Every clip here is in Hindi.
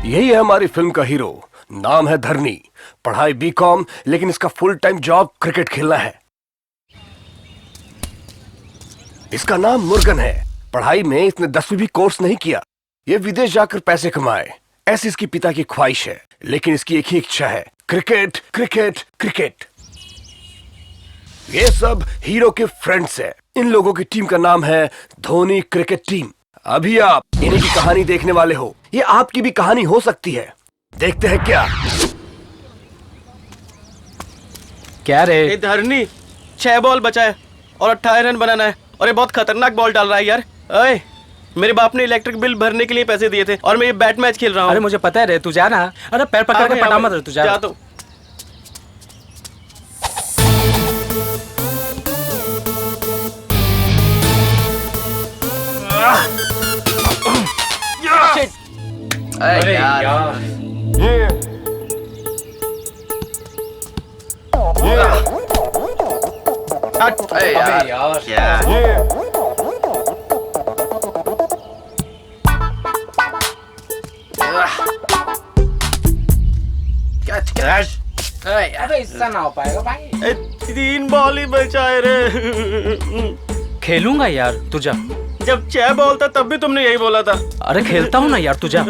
यही है हमारी फिल्म का हीरो। नाम है धरनी, पढ़ाई बीकॉम, लेकिन इसका फुल टाइम जॉब क्रिकेट खेलना है। इसका नाम मुर्गन है। पढ़ाई में इसने 10वीं भी कोर्स नहीं किया। ये विदेश जाकर पैसे कमाए, ऐसी इसकी पिता की ख्वाहिश है। लेकिन इसकी एक ही इच्छा है, क्रिकेट क्रिकेट क्रिकेट। ये सब हीरो के फ्रेंड्स हैं। इन लोगों की टीम का नाम है धोनी क्रिकेट टीम। अभी आप इन्हीं की कहानी देखने वाले हो। ये आपकी भी कहानी हो सकती है। देखते हैं क्या। क्या रे? धरनी 6 बॉल बचा है और 28 रन बनाना है, और ये बहुत खतरनाक बॉल डाल रहा है यार। अरे मेरे बाप ने इलेक्ट्रिक बिल भरने के लिए पैसे दिए थे और मैं ये बैट मैच खेल रहा हूँ। अरे मुझे पता है रे, तू जा ना। अरे पैर पकड़ के पटा मत रे, तू जा। तो अरे यार अरे यार क्या अबे इससे ना हो पाएगा भाई। 3 बॉल ही बचा है रे। खेलूंगा यार, तू जा। जब 6 बॉल था तब भी तुमने यही बोला था। अरे खेलता हूँ ना यार, तू जा।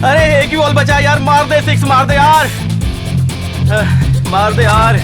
अरे एक ही बॉल बचा यार, मार दे 6, मार दे यार, मार दे यार।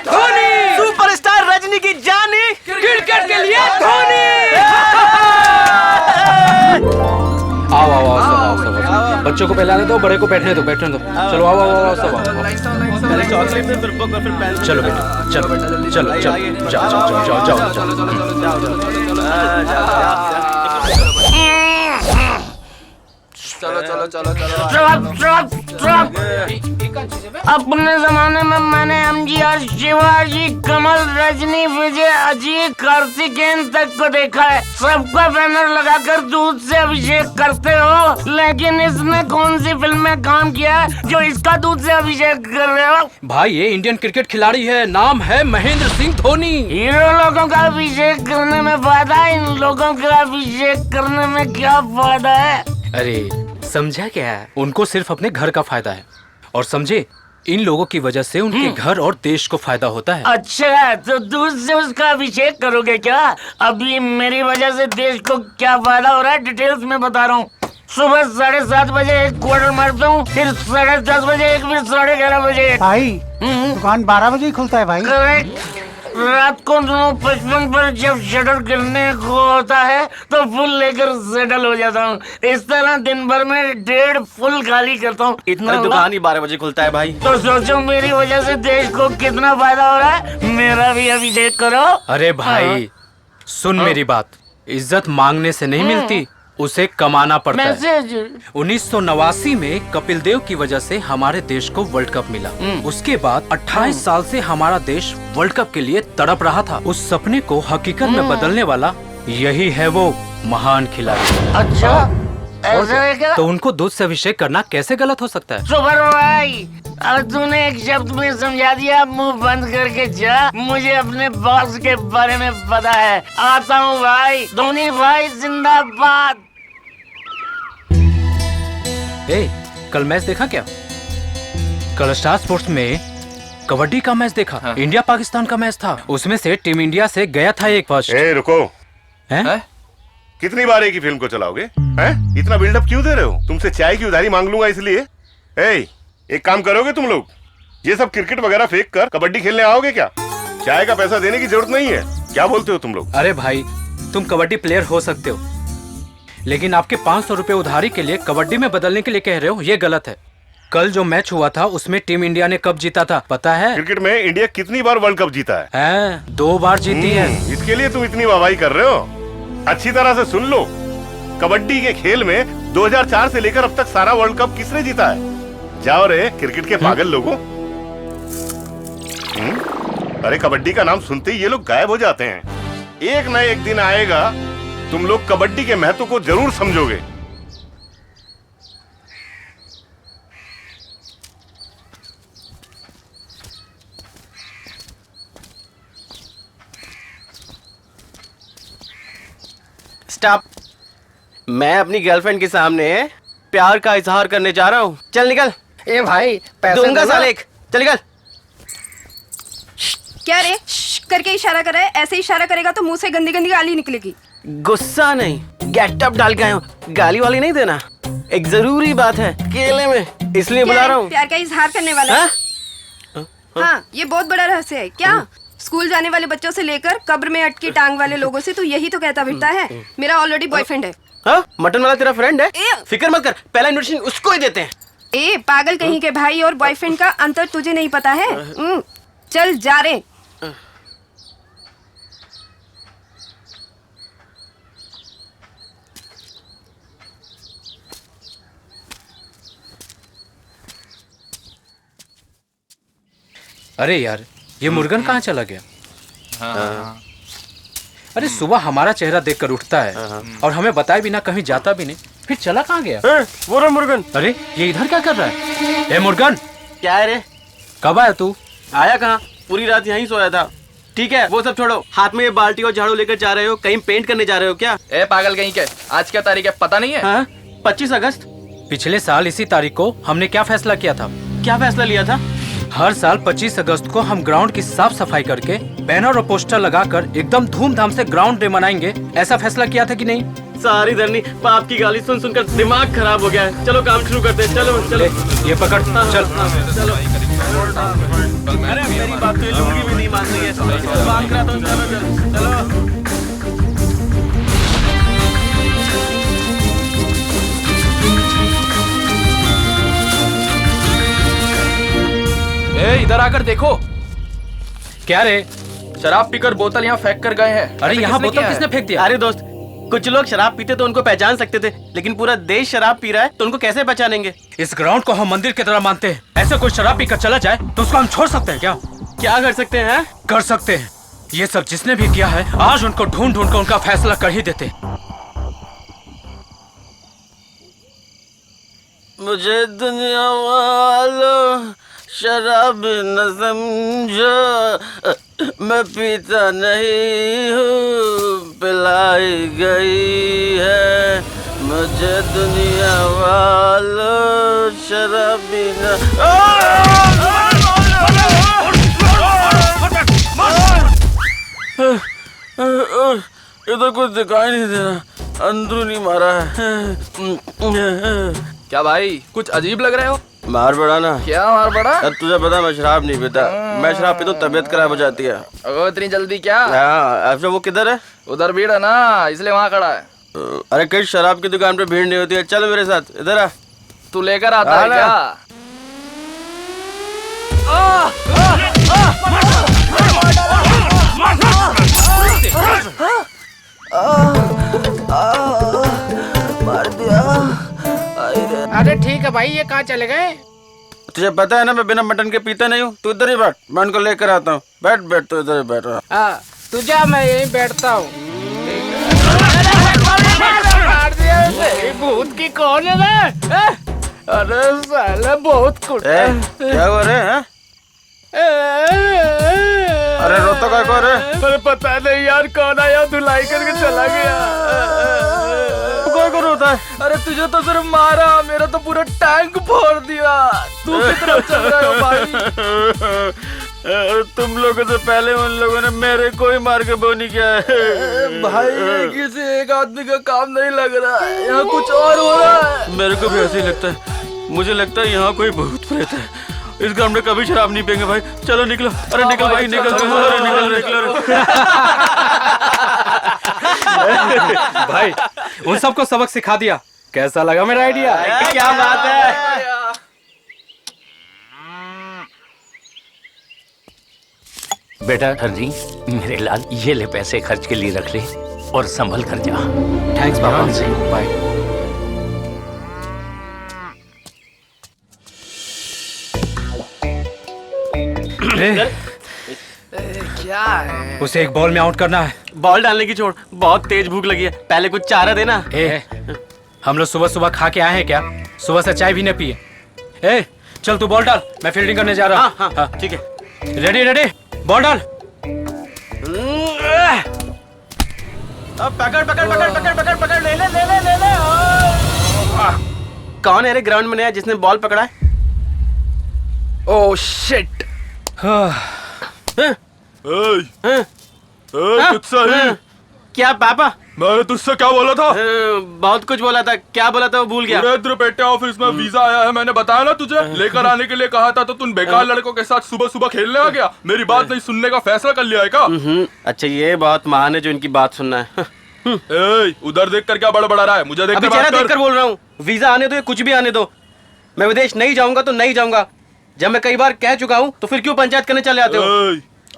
धोनी, सुपरस्टार रजनी की जानी, क्रिकेट के लिए धोनी। आओ आओ आओ सब। बच्चों को पहलाने दो, बड़े को बैठने दो, बैठने दो। चलो आओ आओ आओ सब आओ। पहले चॉकलेट फिर बुक और फिर पेन। चलो बेटा, चलो चलो चलो, जाओ जाओ जाओ जाओ। अपने जमाने में मैंने एमजीआर, शिवाजी, कमल, रजनी, विजय, अजीत, कार्तिकेयन तक को देखा है। सबका बैनर लगाकर दूध से अभिषेक करते हो, लेकिन इसने कौन सी फिल्म में काम किया है जो इसका दूध से अभिषेक कर रहे हो? भाई ये इंडियन क्रिकेट खिलाड़ी है, नाम है महेंद्र सिंह धोनी। हीरो लोगों का अभिषेक करने में फायदा है, इन लोगों का अभिषेक करने में क्या फायदा है? अरे समझा क्या? उनको सिर्फ अपने घर का फायदा है, और समझे इन लोगों की वजह से उनके घर और देश को फायदा होता है। अच्छा, तो दूध से उसका अभिषेक करोगे क्या? अभी मेरी वजह से देश को क्या फायदा हो रहा है डिटेल्स में बता रहा हूँ। सुबह 7:30 बजे एक क्वार्टर मारता हूँ, फिर 10:30 बजे एक, फिर 11:30 बजे एक। भाई दुकान 12 बजे ही खुलता है भाई। करेक्ट। रात को 9:55 पर जब शटर गिरने को होता है तो फुल लेकर सेटल हो जाता हूँ। इस तरह दिन भर में 1.5 फुल खाली करता हूँ। इतना दुकान ही 12 बजे खुलता है भाई। तो सोचो मेरी वजह से देश को कितना फायदा हो रहा है। मेरा भी अभिषेक करो। अरे भाई सुन मेरी बात, इज्जत मांगने से नहीं मिलती, उसे कमाना पड़ता है। मैसेज 1989 में कपिल देव की वजह से हमारे देश को वर्ल्ड कप मिला। उसके बाद 28 साल से हमारा देश वर्ल्ड कप के लिए तड़प रहा था। उस सपने को हकीकत में बदलने वाला यही है वो महान खिलाड़ी। अच्छा, ऐसा है क्या? तो उनको दूध से अभिषेक करना कैसे गलत हो सकता है? सुपर भाई, अब तूने एक शब्द में समझा दिया। मुंह बंद करके जा, मुझे अपने बॉस के बारे में पता है। आता हूँ भाई। धोनी भाई जिंदाबाद। ए, कल मैच देखा क्या? कल स्टार स्पोर्ट्स में कबड्डी का मैच देखा। इंडिया पाकिस्तान का मैच था, उसमें से टीम इंडिया से गया था एक फर्स्ट। रुको, हैं? कितनी बार एक ही फिल्म को चलाओगे? हैं? इतना बिल्डअप क्यों दे रहे हो? तुमसे चाय की उधारी मांग लूंगा इसलिए। एक काम करोगे तुम लोग, ये सब क्रिकेट वगैरह फेंक कर कबड्डी खेलने आओगे क्या? चाय का पैसा देने की जरूरत नहीं है। क्या बोलते हो तुम लोग? अरे भाई, तुम कबड्डी प्लेयर हो सकते हो, लेकिन आपके 500 रुपए उधारी के लिए कबड्डी में बदलने के लिए कह रहे हो, ये गलत है। कल जो मैच हुआ था उसमें टीम इंडिया ने कब जीता था पता है? क्रिकेट में इंडिया कितनी बार वर्ल्ड कप जीता है? 2 बार जीती है। इसके लिए तुम इतनी वाहवाही कर रहे हो? अच्छी तरह से सुन लो, कबड्डी के खेल में 2004 से लेकर अब तक सारा वर्ल्ड कप किसने जीता है? जाओ रे क्रिकेट के पागल लोगों। अरे कबड्डी का नाम सुनते ही ये लोग गायब हो जाते हैं। एक न एक दिन आएगा तुम लोग कबड्डी के महत्व को जरूर समझोगे। स्टॉप। मैं अपनी गर्लफ्रेंड के सामने प्यार का इजहार करने जा रहा हूँ। चल निकल। ए भाई, दूंगा साले एक। चल निकल। क्या रे करके इशारा कर रहा है? ऐसे इशारा करेगा तो मुंह से गंदी गंदी गाली निकलेगी। गुस्सा नहीं, गेटअप डाल के आया हूँ। गाली वाली नहीं देना, एक जरूरी बात है केले में, इसलिए बुला रहा हूँ। प्यार का इजहार करने वाला है? हाँ, ये बहुत बड़ा रहस्य है। क्या स्कूल जाने वाले बच्चों से लेकर कब्र में अटकी टांग वाले लोगों से तो यही तो कहता फिरता है मेरा ऑलरेडी बॉयफ्रेंड है। हाँ, मटन वाला तेरा फ्रेंड है? ए! फिक्र मत कर, पहला इन्विटेशन उसको ही देते हैं। ए पागल कहीं के, भाई और बॉयफ्रेंड का अंतर तुझे नहीं पता है? चल जा रे। अरे यार, ये मुर्गन कहाँ चला गया? अरे सुबह हमारा चेहरा देखकर उठता है और हमें बताए बिना कहीं जाता भी नहीं, फिर चला कहाँ गया? वो रहा मुर्गन। अरे ये इधर क्या कर रहा है? ए मुर्गन, क्या है रे? कब आया तू? आया कहाँ, पूरी रात यहीं सोया था। ठीक है वो सब छोड़ो, हाथ में ये बाल्टी और झाड़ू लेकर जा रहे हो, कहीं पेंट करने जा रहे हो क्या? ए पागल कहीं के, आज क्या तारीख है पता नहीं है? हाँ, 25 अगस्त। पिछले साल इसी तारीख को हमने क्या फैसला किया था? क्या फैसला लिया था? हर साल 25 अगस्त को हम ग्राउंड की साफ सफाई करके बैनर और पोस्टर लगाकर एकदम धूमधाम से ग्राउंड डे मनाएंगे, ऐसा फैसला किया था कि नहीं? सारी धरनी बाप की गाली सुन सुनकर दिमाग खराब हो गया है। चलो काम शुरू करते हैं। चलो चलो ये पकड़, चल। चलो। अरे मेरी बात तो ये लूंगी सही है। बात कराता हूँ, चलो। ए, इधर आकर देखो, क्या रे? शराब पीकर बोतल यहाँ फेंक कर गए हैं। अरे ऐसा यहाँ किसने बोतल किया है? किसने फेंक दिया? अरे दोस्त, कुछ लोग शराब पीते तो उनको पहचान सकते थे, लेकिन पूरा देश शराब पी रहा है तो उनको कैसे पहचानेंगे? इस ग्राउंड को हम मंदिर की तरह मानते हैं। ऐसे कोई शराब पीकर चला जाए तो उसको हम छोड़ सकते हैं क्या? क्या कर सकते हैं? कर सकते हैं। ये सब जिसने भी किया है, आज उनको ढूंढ ढूंढ कर उनका फैसला कर ही देते। मुझे दुनिया वालों शराब न समझो, मैं पीता नहीं हूँ, पिलाई गई है। मुझे दुनिया वालों शराबी न इधर कुछ दिखाई नहीं दे रहा, अंदरूनी मारा है। क्या भाई, कुछ अजीब लग रहे हो? मार पड़ा ना। क्या मार पड़ा? अब तुझे पता मैं शराब नहीं पीता, मैं शराब पीता हूँ तबीयत खराब हो जाती है। अगर इतनी जल्दी क्या? हाँ, अच्छा वो किधर है? उधर भीड़ है ना, इसलिए वहाँ खड़ा है। अरे कहीं शराब की दुकान पे भीड़ नहीं होती है, चल मेरे साथ, इधर आ। तू लेकर आता है क्या? मार दिया। अरे ठीक है भाई, ये कहाँ चले गए? तुझे पता है ना मैं बिना मटन के पीता नहीं हूँ। तू इधर ही बैठ, मैं उनको लेकर आता हूँ। बैठ बैठ, तू इधर ही बैठ रहा। तू जा, मैं यहीं बैठता हूँ। भूत की कौन है ना? अरे साला बहुत कुछ। क्या हो रहे हैं? अरे रोता क्या कर रहे? अरे पता नहीं यार, कौन आया धुलाई करके चला गया। कोई को रोता है? अरे तुझे तो सिर्फ मारा, मेरा तो पूरा टैंक फोड़ दिया। तू किस तरफ चल रहे हो भाई? तुम लोगों से पहले उन लोगों ने मेरे को ही मार के बोनी किया है। भाई ये किसी एक आदमी का काम नहीं लग रहा है, यहाँ कुछ और हो रहा है। मेरे को भी ऐसे ही लगता है। मुझे लगता है यहाँ कोई भूत प्रेत है। इस ग्राउंड में कभी शराब नहीं पियेंगे भाई। चलो निकलो। अरे निकल भाई, निकल निकल। भाई उन सबको सबक सिखा दिया। कैसा लगा मेरा आइडिया? क्या बात है। बेटा हरजी, मेरे लाल, ये ले पैसे खर्च के लिए रख ले और संभल कर जा। थैंक्स पापा। बाय। क्या है? उसे एक बॉल में आउट करना है। बॉल डालने की छोड़, बहुत तेज भूख लगी है। पहले कुछ चारा देना। हम लोग सुबह सुबह खा के आए हैं क्या? सुबह से चाय भी नहीं पिए। चल तू बॉल डाल, मैं फील्डिंग करने जा रहा हूँ। हाँ, ठीक है। रेडी रेडी, बॉल डाल। अब पकड़ पकड़ पकड़ पकड़ पकड़ पकड़, ले ले ले ले ले ले। कौन है रे ग्राउंड में नया जिसने बॉल पकड़ा है? Oh shit. क्या पापा? मैंने तुझसे क्या बोला था? बहुत कुछ बोला था। क्या बोला था वो भूल गया। पेटे ऑफिस में वीजा आया है, मैंने बताया ना तुझे। लेकर आने के लिए कहा था तो तुम बेकार लड़कों के साथ सुबह सुबह खेलने आ गया। मेरी बात नहीं सुनने का फैसला कर लिया है क्या? अच्छा ये बहुत महान है जो इनकी बात सुनना है। उधर देख कर क्या बड़ा रहा है? मुझे देख अभी चेहरा देखकर बोल रहा हूँ। वीजा आने दो या कुछ भी आने दो, मैं विदेश नहीं जाऊंगा तो नहीं जाऊंगा। जब मैं कई बार कह चुका हूँ तो फिर क्यों पंचायत करने चले आते हो?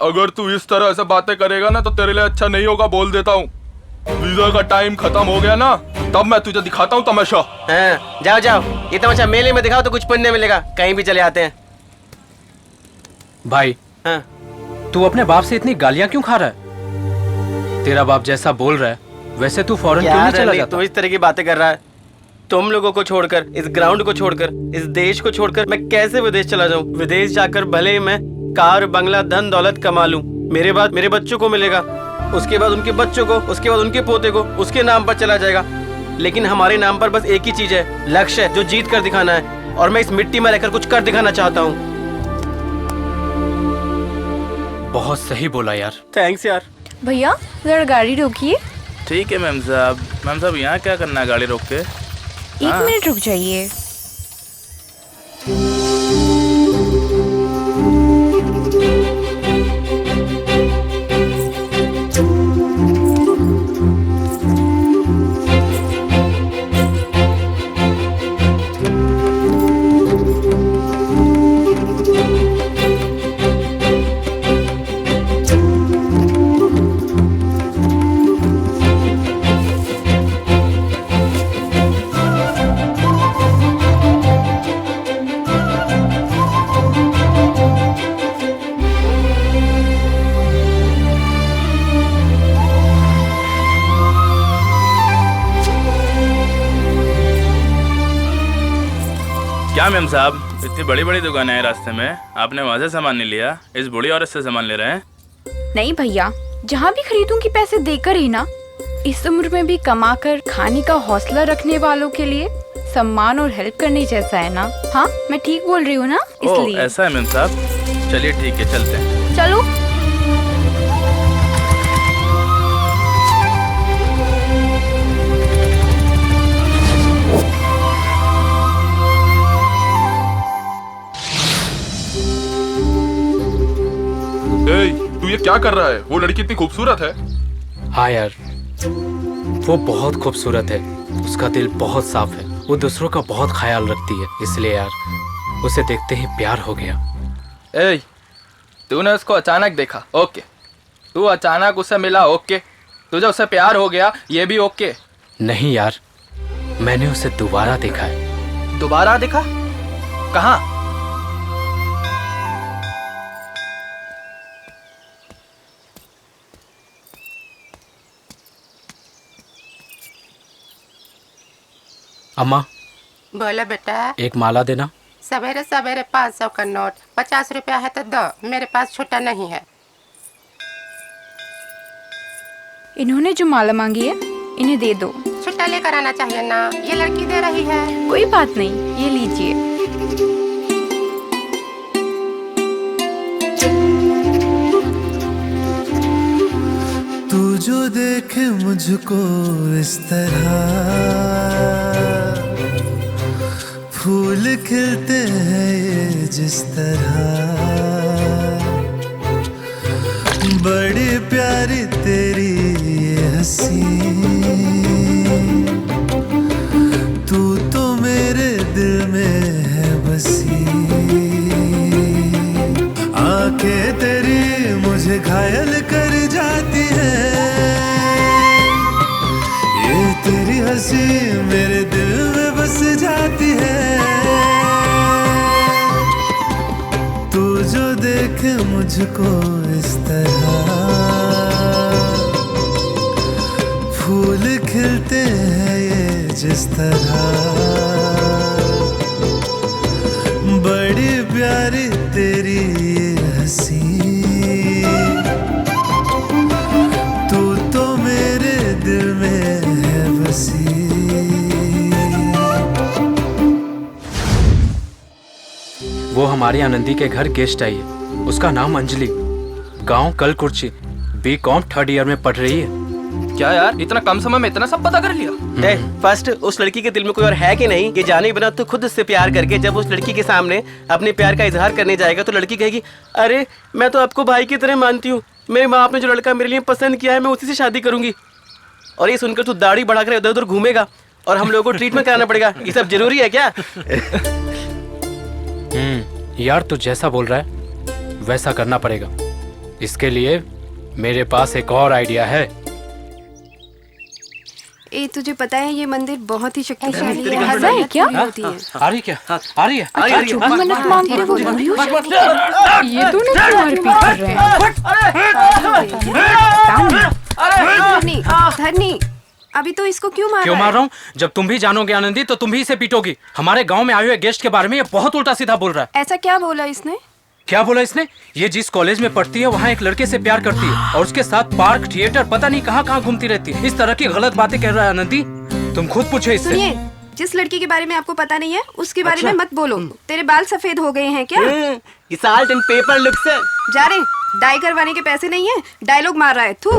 अगर तू इस तरह से बातें करेगा ना तो तेरे लिए अच्छा नहीं होगा, बोल देता हूँ। वीजा का टाइम खत्म हो गया ना, तब मैं तुझे दिखाता हूँ तमाशा। जाओ जाओ, ये तमाशा मेले में दिखाओ तो कुछ पुण्य मिलेगा। कहीं भी चले आते हैं। भाई तू अपने बाप से इतनी गालियां क्यों खा रहा है? तेरा बाप जैसा बोल रहा है वैसे तू फौरन क्यों नहीं चला जाता? तू इस तरह की बातें कर रहा है। तुम लोगों को छोड़कर, इस ग्राउंड को छोड़कर, इस देश को छोड़कर मैं कैसे विदेश चला जाऊं? विदेश जाकर भले ही मैं कार, बंगला, धन दौलत कमा लूं, मेरे बाद मेरे बच्चों को मिलेगा, उसके बाद उनके बच्चों को, उसके बाद उनके पोते को, उसके नाम पर चला जाएगा। लेकिन हमारे नाम पर बस एक ही चीज है, लक्ष्य है, जो जीत कर दिखाना है। और मैं इस मिट्टी में रहकर कुछ कर दिखाना चाहता हूँ। बहुत सही बोला यार। थैंक्स यार। भैया जरा गाड़ी रोकिए। ठीक है मैम साहब। मैम साहब यहाँ क्या करना है गाड़ी रोक के? 1 मिनट रुक जाइए। क्या मैम साहब, इतनी बड़ी बड़ी दुकानें हैं रास्ते में, आपने वहाँ से सामान नहीं लिया, इस बूढ़ी औरत से सामान ले रहे हैं? नहीं भैया, जहाँ भी खरीदूंगी पैसे देकर ही ना। इस उम्र में भी कमाकर खाने का हौसला रखने वालों के लिए सम्मान और हेल्प करने जैसा है ना। हाँ, मैं ठीक बोल रही हूँ ना? इसलिए ऐसा है मैम साहब, चलिए ठीक है, चलते हैं। चलो। तू ये क्या कर रहा है? वो लड़की इतनी खूबसूरत है। हाँ यार, वो बहुत खूबसूरत है, उसका दिल बहुत साफ है, वो दूसरों का बहुत ख्याल रखती है, इसलिए यार उसे देखते ही प्यार हो गया। ए, तूने उसको अचानक देखा, ओके। तू अचानक उससे मिला, ओके। तुझे उससे प्यार हो गया, ये भी ओके। नहीं यार, मैंने उसे दोबारा देखा है। दोबारा देखा? कहाँ? अम्मा, बोलो बेटा। एक माला देना। सवेरे सवेरे 500 का नोट, 50 रुपया है तो दो, मेरे पास छुट्टा नहीं है। इन्होंने जो माला मांगी है, इन्हें दे दो। छुट्टा लेकर आना चाहिए ना, ये लड़की दे रही है। कोई बात नहीं, ये लीजिए। तू जो देखे मुझको इस तरह, फूल खिलते हैं ये जिस तरह, बड़ी प्यारी तेरी ये हंसी, तू तो मेरे दिल में है बसी, आंखें तेरी मुझे घायल कर जाती है, ये तेरी हंसी मेरे दिल में बस जाती है, तू जो देखे मुझको इस तरह, फूल खिलते हैं ये जिस तरह, बड़ी प्यारी तेरी ये हंसी, तू तो मेरे दिल में है बसी। वो हमारे आनंदी के घर गेस्ट आई है, उसका नाम अंजलि, गांव कलकुर्ची, बीकॉम 3rd ईयर में पढ़ रही है। क्या यार, इतना कम समय में इतना सब पता कर लिया? फर्स्ट उस लड़की के दिल में कोई और है कि नहीं, ये जाने बिना तो खुद उससे प्यार करके जब उस लड़की के सामने अपने प्यार का इजहार करने जाएगा तो लड़की कहेगी, अरे मैं तो आपको भाई की तरह मानती हूँ, मेरे माँ बाप ने जो लड़का मेरे लिए पसंद किया है मैं उसी से शादी करूंगी। और ये सुनकर तू दाढ़ी बढ़ाकर इधर उधर घूमेगा और हम लोगों को ट्रीटमेंट कराना पड़ेगा, ये सब जरूरी है क्या? यार तू जैसा बोल रहा है वैसा करना पड़ेगा, इसके लिए मेरे पास एक और आइडिया है। ए, तुझे पता है ये मंदिर बहुत ही शक्तिशाली है। ऐसा है क्या? आ रही क्या? आ रही है? अच्छा, जो भी मन्नत मांगते वो पूरी हो जाती है। ये दोनों क्यों मारपीट कर रहे हैं? धरनी, अभी तो इसको क्यों मार क्यों मार रहा हूँ? जब तुम भी जानोगे आनंदी तो तुम भी इसे पीटोगी। हमारे गांव में आए हुए गेस्ट के बारे में ये बहुत उल्टा सीधा बोल रहा है। ऐसा क्या बोला इसने? क्या बोला इसने? ये जिस कॉलेज में पढ़ती है वहाँ एक लड़के से प्यार करती है और उसके साथ पार्क, थिएटर, पता नहीं कहाँ घूमती रहती है। इस तरह की गलत बातें कह रहा है आनंदी, तुम खुद पूछो इससे। सुनिए, जिस लड़की के बारे में आपको पता नहीं है उसके बारे में मत बोलो। तेरे बाल सफेद हो गए हैं क्या? साल्ट एंड पेपर लुक से जा रहे, डाई करवाने के पैसे नहीं है, डायलॉग मार रहा है। तू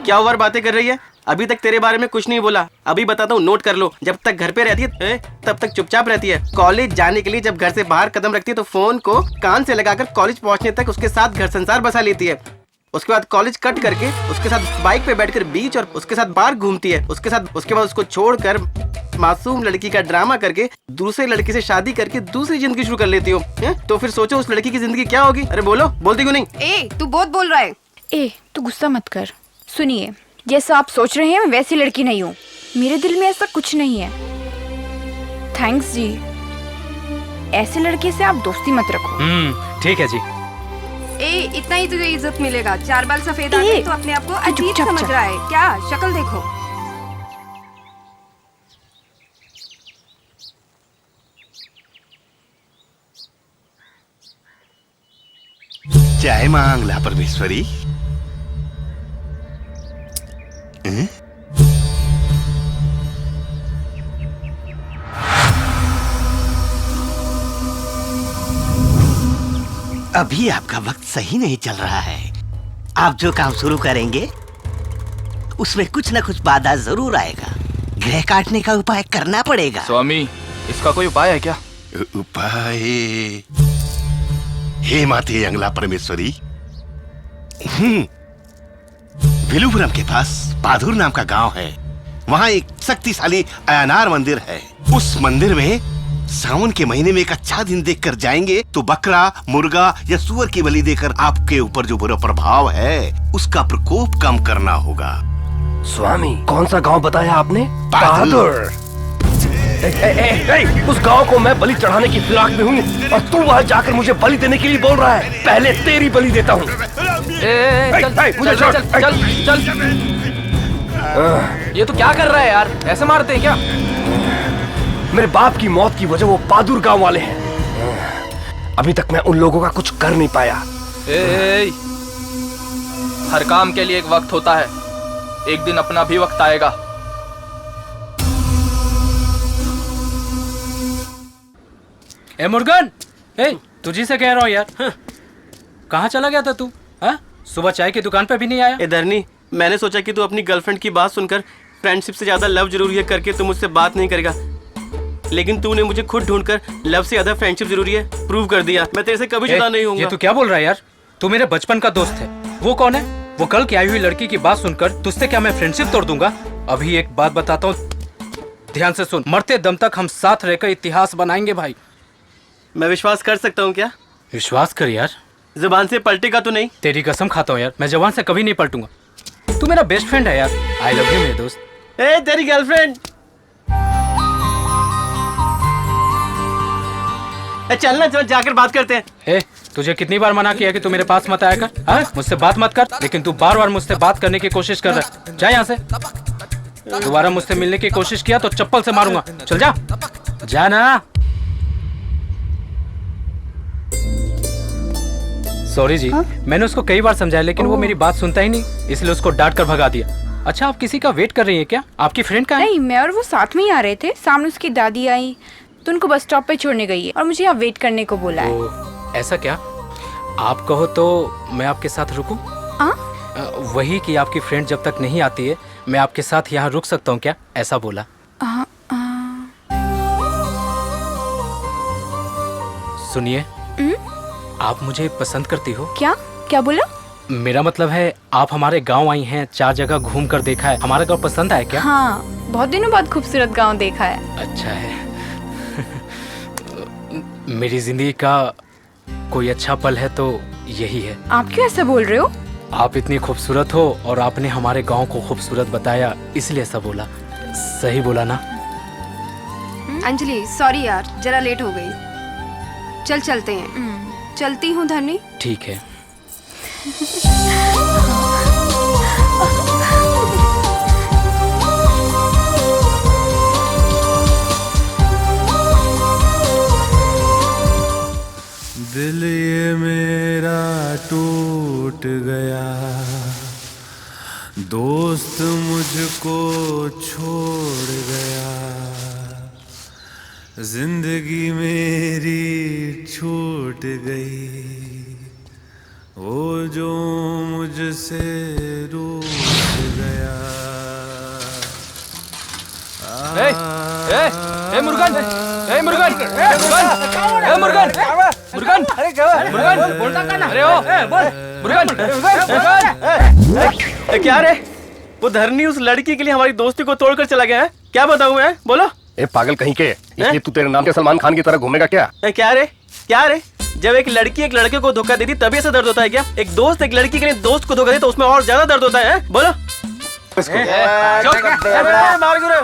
क्या ओवर बातें कर रही है? अभी तक तेरे बारे में कुछ नहीं बोला, अभी बताता हूँ, नोट कर लो। जब तक घर पे रहती है तब तक चुपचाप रहती है। कॉलेज जाने के लिए जब घर से बाहर कदम रखती है तो फोन को कान से लगाकर कॉलेज पहुंचने तक उसके साथ घर संसार बसा लेती है। उसके बाद कॉलेज कट करके उसके साथ बाइक पे बैठकर बीच और उसके साथ बाहर घूमती है। उसके बाद उसको छोड़कर मासूम लड़की का ड्रामा करके दूसरे लड़की से शादी करके दूसरी जिंदगी शुरू कर लेती हो। तो फिर सोचो उस लड़की की जिंदगी क्या होगी। अरे बोलो, बोलती क्यों नहीं? ए, तू बहुत बोल रहा है। ए, तू गुस्सा मत कर। सुनिए, जैसा आप सोच रहे हैं मैं वैसी लड़की नहीं हूँ, मेरे दिल में ऐसा कुछ नहीं है। थैंक्स जी, ऐसे लड़के से आप दोस्ती मत रखो। ठीक है जी। ए, इतना ही तुझे इज्जत मिलेगा। 4 बाल सफेद आ गए तो अपने आप को अजीब समझ रहा है क्या? शक्ल देखो। जय मांगला परमेश्वरी। अभी आपका वक्त सही नहीं चल रहा है। आप जो काम शुरू करेंगे उसमें कुछ न कुछ बाधा जरूर आएगा। ग्रह काटने का उपाय करना पड़ेगा। स्वामी, इसका कोई उपाय है क्या? उपाय? हे माते अंगला परमेश्वरी, विलुपुरम के पास पादुर नाम का गांव है। वहाँ एक शक्तिशाली अयनार मंदिर है। उस मंदिर में सावन के महीने में एक अच्छा दिन देखकर जाएंगे तो बकरा, मुर्गा या सुअर की बलि देकर आपके ऊपर जो बुरा प्रभाव है उसका प्रकोप कम करना होगा। स्वामी, कौन सा गांव बताया आपने? बहादुर। उस गांव को मैं बलि चढ़ाने की फिराक में हूँ और तू वहाँ जाकर मुझे बलि देने के लिए बोल रहा है। पहले तेरी बलि देता हूँ। ये तो क्या कर रहा है यार? ऐसे मारते हैं क्या? मेरे बाप की मौत की वजह वो पादुर गांव वाले हैं। अभी तक मैं उन लोगों का कुछ कर नहीं पाया। हर काम के लिए एक वक्त होता है। एक दिन अपना भी वक्त आएगा। ए मुर्गन, तुझी से कह रहा हूँ यार। कहाँ चला गया था तू? सुबह चाय की दुकान पे भी नहीं आया? इधर नहीं, मैंने सोचा कि तू अपनी गर्लफ्रेंड की बात सुनकर फ्रेंडशिप से ज्यादा लव जरूरी है करके तू मुझसे बात नहीं करेगा, लेकिन तूने मुझे खुद ढूंढकर लव से ज्यादा फ्रेंडशिप जरूरी है प्रूव कर दिया। मैं तेरे से कभी जुदा नहीं होऊंगा। ये तू क्या बोल रहा है यार? तू मेरे बचपन का दोस्त है। वो कौन है? वो कल की आई हुई लड़की की बात सुनकर तुझसे क्या मैं फ्रेंडशिप तोड़ दूंगा? अभी एक बात बताता हूँ, ध्यान से सुन। मरते दम तक हम साथ रहकर इतिहास बनाएंगे भाई। मैं विश्वास कर सकता हूँ क्या? विश्वास कर यार। जुबान से पलटेगा तो नहीं? तेरी कसम खाता हूँ यार, मैं जवान से कभी नहीं पलटूंगा। तू मेरा बेस्ट फ्रेंड है यार। आई लव यू मेरे दोस्त। ए तेरी गर्लफ्रेंड। चलना, चल जाकर बात करते हैं। तुझे कितनी बार मना किया कि तू मेरे पास मत आया कर? हाँ, मुझसे बात मत कर, लेकिन तू बार बार मुझसे बात करने की कोशिश कर रहा है। जा यहाँ से। दोबारा मुझसे मिलने की कोशिश किया तो चप्पल से मारूंगा। चल जा, जा ना। सॉरी जी, मैंने उसको कई बार समझाया लेकिन वो मेरी बात सुनता ही नहीं, इसलिए उसको डांट कर भगा दिया। अच्छा, आप किसी का वेट कर रही हैं क्या? आपकी फ्रेंड कहाँ है? नहीं, मैं और वो साथ में ही आ रहे थे। सामने उसकी दादी आई तो उनको बस स्टॉप पे छोड़ने गई है और मुझे यहाँ वेट करने को बोला है। ऐसा क्या? आप कहो तो मैं आपके साथ रुकूं? वही कि आपकी फ्रेंड जब तक नहीं आती है मैं आपके साथ यहाँ रुक सकता हूँ क्या? ऐसा बोला। सुनिए, आप मुझे पसंद करती हो? क्या क्या बोला? मेरा मतलब है आप हमारे गांव आई हैं, 4 जगह घूम कर देखा है, हमारा गांव पसंद आया क्या? हाँ, बहुत दिनों बाद खूबसूरत गांव देखा है। अच्छा है। मेरी जिंदगी का कोई अच्छा पल है तो यही है। आप क्यों ऐसा बोल रहे हो? आप इतनी खूबसूरत हो और आपने हमारे गांव को खूबसूरत बताया, इसलिए ऐसा बोला। सही बोला ना? अंजलि सॉरी यार, जरा लेट हो गई। चल चलते हैं। चलती हूँ धनी। ठीक है। दिल ये मेरा टूट गया, दोस्त मुझको छोड़ गया, जिंदगी मेरी छूट गई, वो जो मुझसे रूठ गया। मुर्गन, मुर्गन, मुर्गन, मुर्गन, मुर्गन, मुर्गन, बोलता क्या ना? अरे ओ, मुर्गन, क्या रे? वो धरनी उस लड़की के लिए हमारी दोस्ती को तोड़कर चला गया है। क्या बताऊं मैं? बोलो। ए पागल कहीं के, इसलिए तू तेरे नाम के सलमान खान की तरह घूमेगा क्या? क्या रे? क्या रे? जब एक लड़की एक लड़के को धोखा देती तभी ऐसा दर्द होता है क्या? एक दोस्त एक लड़की के लिए दोस्त को धोखा दे तो उसमें और ज्यादा दर्द होता है? बोलो। मार क्यों रहे?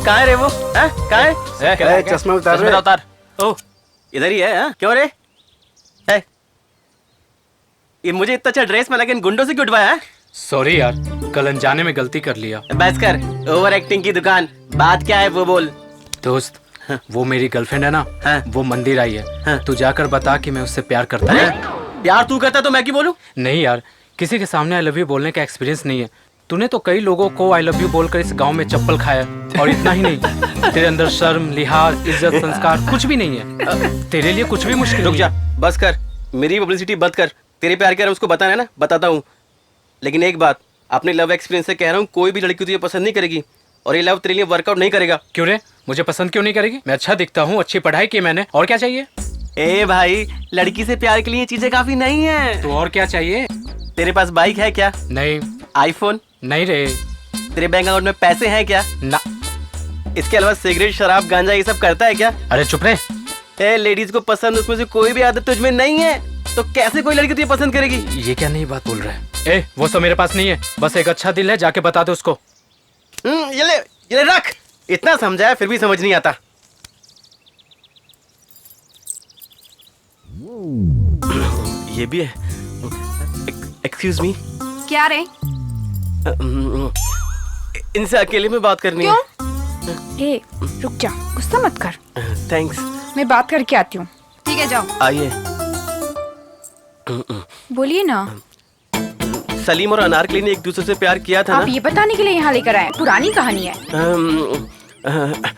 कहाँ है रे वो? कहाँ है? चश्मा उतार। ओ, इधर ही है? क्यों रे? ये मुझे इतना अच्छा ड्रेस में लगे इन गुंडों से क्यों उठवाया है? सॉरी यार, कल अनजाने में गलती कर लिया। बस कर, ओवर एक्टिंग की दुकान। बात क्या है वो बोल। दोस्त, वो मेरी गर्लफ्रेंड है ना, वो मंदिर आई है। तू जाकर बता कि मैं उससे प्यार करता हूँ। प्यार तू करता तो मैं क्यों बोलूं? नहीं यार, किसी के सामने आई लव यू बोलने का एक्सपीरियंस नहीं है। तूने तो कई लोगों को आई लव यू बोलकर इस गांव में चप्पल खाया, और इतना ही नहीं, तेरे अंदर शर्म, लिहाज, इज्जत, संस्कार कुछ भी नहीं है। तेरे लिए कुछ भी मुश्किल। रुक जा, बस कर, मेरी पब्लिसिटी बंद कर। तेरे प्यार के बारे में उसको बताना है ना, बताता हूँ। लेकिन एक बात, अपने लव एक्सपीरियंस से कह रहा हूँ, कोई भी लड़की तुझे पसंद नहीं करेगी, और ये लव तेरे लिए वर्कआउट नहीं करेगा। क्यों रे? मुझे पसंद क्यों नहीं करेगी? मैं अच्छा दिखता हूँ, अच्छी पढ़ाई की मैंने, और क्या चाहिए? ए भाई, लड़की से प्यार के लिए चीजें काफी नहीं है। तो और क्या चाहिए? तेरे पास बाइक है क्या? नहीं। आईफोन? नहीं रे। तेरे बैंक अकाउंट में पैसे हैं क्या? ना। इसके अलावा सिगरेट, शराब, गांजा ये सब करता है क्या? अरे चुप रहे। ए, लेडीज को पसंद उसमें से कोई भी आदत तुझमें नहीं है, तो कैसे कोई लड़की तुझे पसंद करेगी? ये क्या नई बात बोल रहा है? ए, वो सब मेरे पास नहीं है, बस एक अच्छा दिल है, जाके बता दे उसको। ये ले रख। इतना समझाया फिर भी समझ नहीं आता। ये भी है। Excuse me. क्या रे? इनसे अकेले में बात करनी है। ए, रुक जा, गुस्सा मत कर। थैंक्स। मैं बात करके आती हूँ। ठीक है, जाओ। आइए। बोलिए ना। सलीम और अनारकली ने एक दूसरे से प्यार किया था आप ना? ये बताने के लिए यहाँ लेकर आए? पुरानी कहानी है।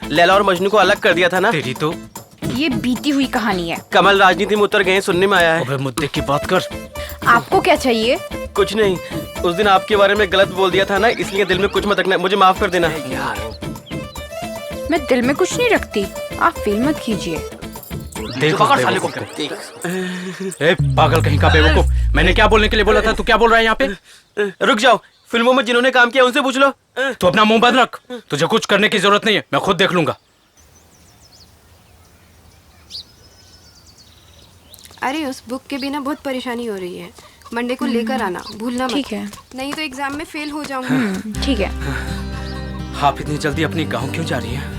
लैला और मजनू को अलग कर दिया था ना? तेरी तो ये बीती हुई कहानी है। कमल राजनीति में उतर गए, सुनने में आया है। अबे मुद्दे की बात कर। आपको क्या चाहिए? कुछ नहीं, उस दिन आपके बारे में गलत बोल दिया था ना, इसलिए दिल में कुछ मत रखना, मुझे माफ कर देना। मैं दिल में कुछ नहीं रखती, आप फील मत कीजिए। देखो साले को। ए, पागल कहीं का बेवकूफ, मैंने क्या बोलने के लिए बोला था? तू क्या बोल रहा है यहाँ पे? रुक जाओ, फिल्मों में जिन्होंने काम किया उनसे पूछ लो। तू अपना मुंह बंद रख, तुझे कुछ करने की जरूरत नहीं है, मैं खुद देख लूंगा। अरे उस बुक के बिना बहुत परेशानी हो रही है, मंडे को लेकर आना, भूलना मत। ठीक है। नहीं तो एग्जाम में फेल हो जाऊंगी। ठीक है। आप इतनी जल्दी अपनी गांव क्यों जा रही है?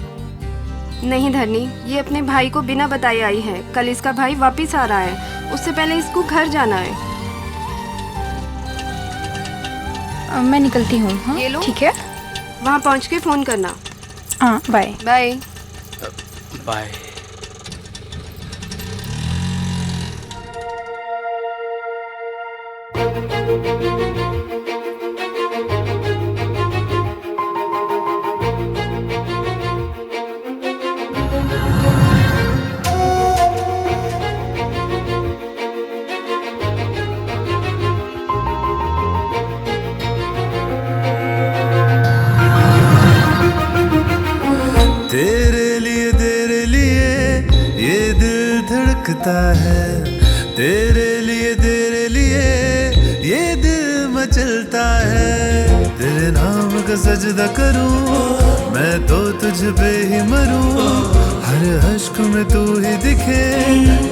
नहीं धरनी, ये अपने भाई को बिना बताए आई है। कल इसका भाई वापिस आ रहा है, उससे पहले इसको घर जाना है। मैं निकलती हूँ। हाँ? ये लो। ठीक है। वहाँ पहुँच के फोन करना। हाँ, बाय। Bye bye. है तेरे लिए ये दिल मचलता है। तेरे नाम का सजदा करूं मैं तो तुझ पे ही मरूं, हर अश्क में तू ही दिखे,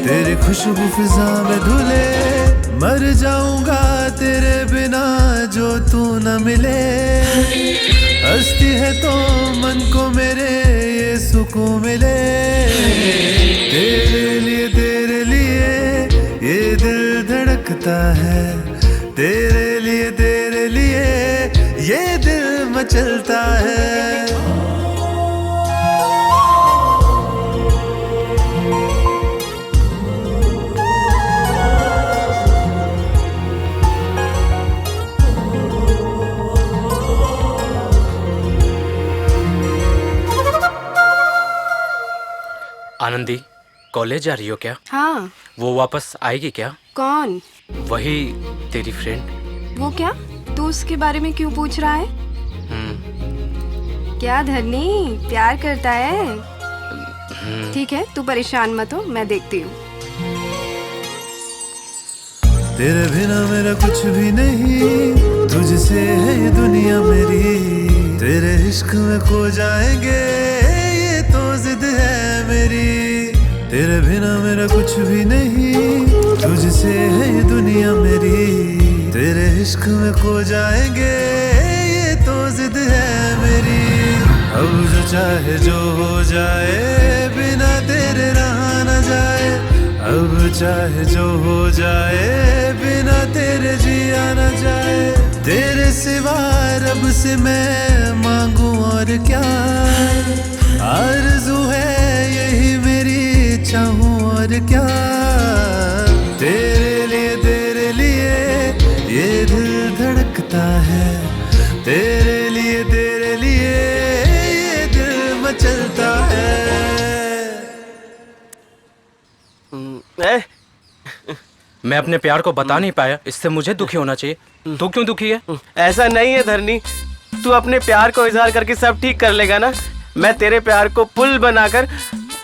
तेरी खुशबू फिजा में धुले। मर जाऊंगा तेरे बिना जो तू न मिले, हस्ती है तो मन को मेरे ये सुकून मिले। तेरे लिए ये दिल धड़कता है, तेरे लिए ये दिल मचलता है। आनंदी, कॉलेज जा रही हो क्या? हाँ। वो वापस आएगी क्या? कौन? वही तेरी फ्रेंड। वो क्या? तू उसके बारे में क्यों पूछ रहा है? क्या धरनी प्यार करता है? ठीक है, तू परेशान मत हो, मैं देखती हूँ। तेरे बिना मेरा कुछ भी नहीं, तुझसे है ये दुनिया मेरी, तेरे इश्क में खो जाएंगे ये तो जिद है मेरी। तेरे बिना मेरा कुछ भी नहीं, तुझसे है ये दुनिया मेरी, तेरे इश्क में खो जाएंगे ये तो जिद है मेरी। अब जो चाहे जो हो जाए बिना तेरे रहा न जाए, अब चाहे जो हो जाए, बिना तेरे जिया न जाए। तेरे सिवा रब से मैं मांगू और क्या, आरज़ू है यही मेरी, चाहूं और क्या। तेरे लिए ये दिल धड़कता है, तेरे लिए ये दिल मचलता है। मैं अपने प्यार को बता नहीं पाया, इससे मुझे दुखी होना चाहिए। तू क्यों दुखी है? ऐसा नहीं है धरनी, तू अपने प्यार को इजहार करके सब ठीक कर लेगा ना। मैं तेरे प्यार को पुल बनाकर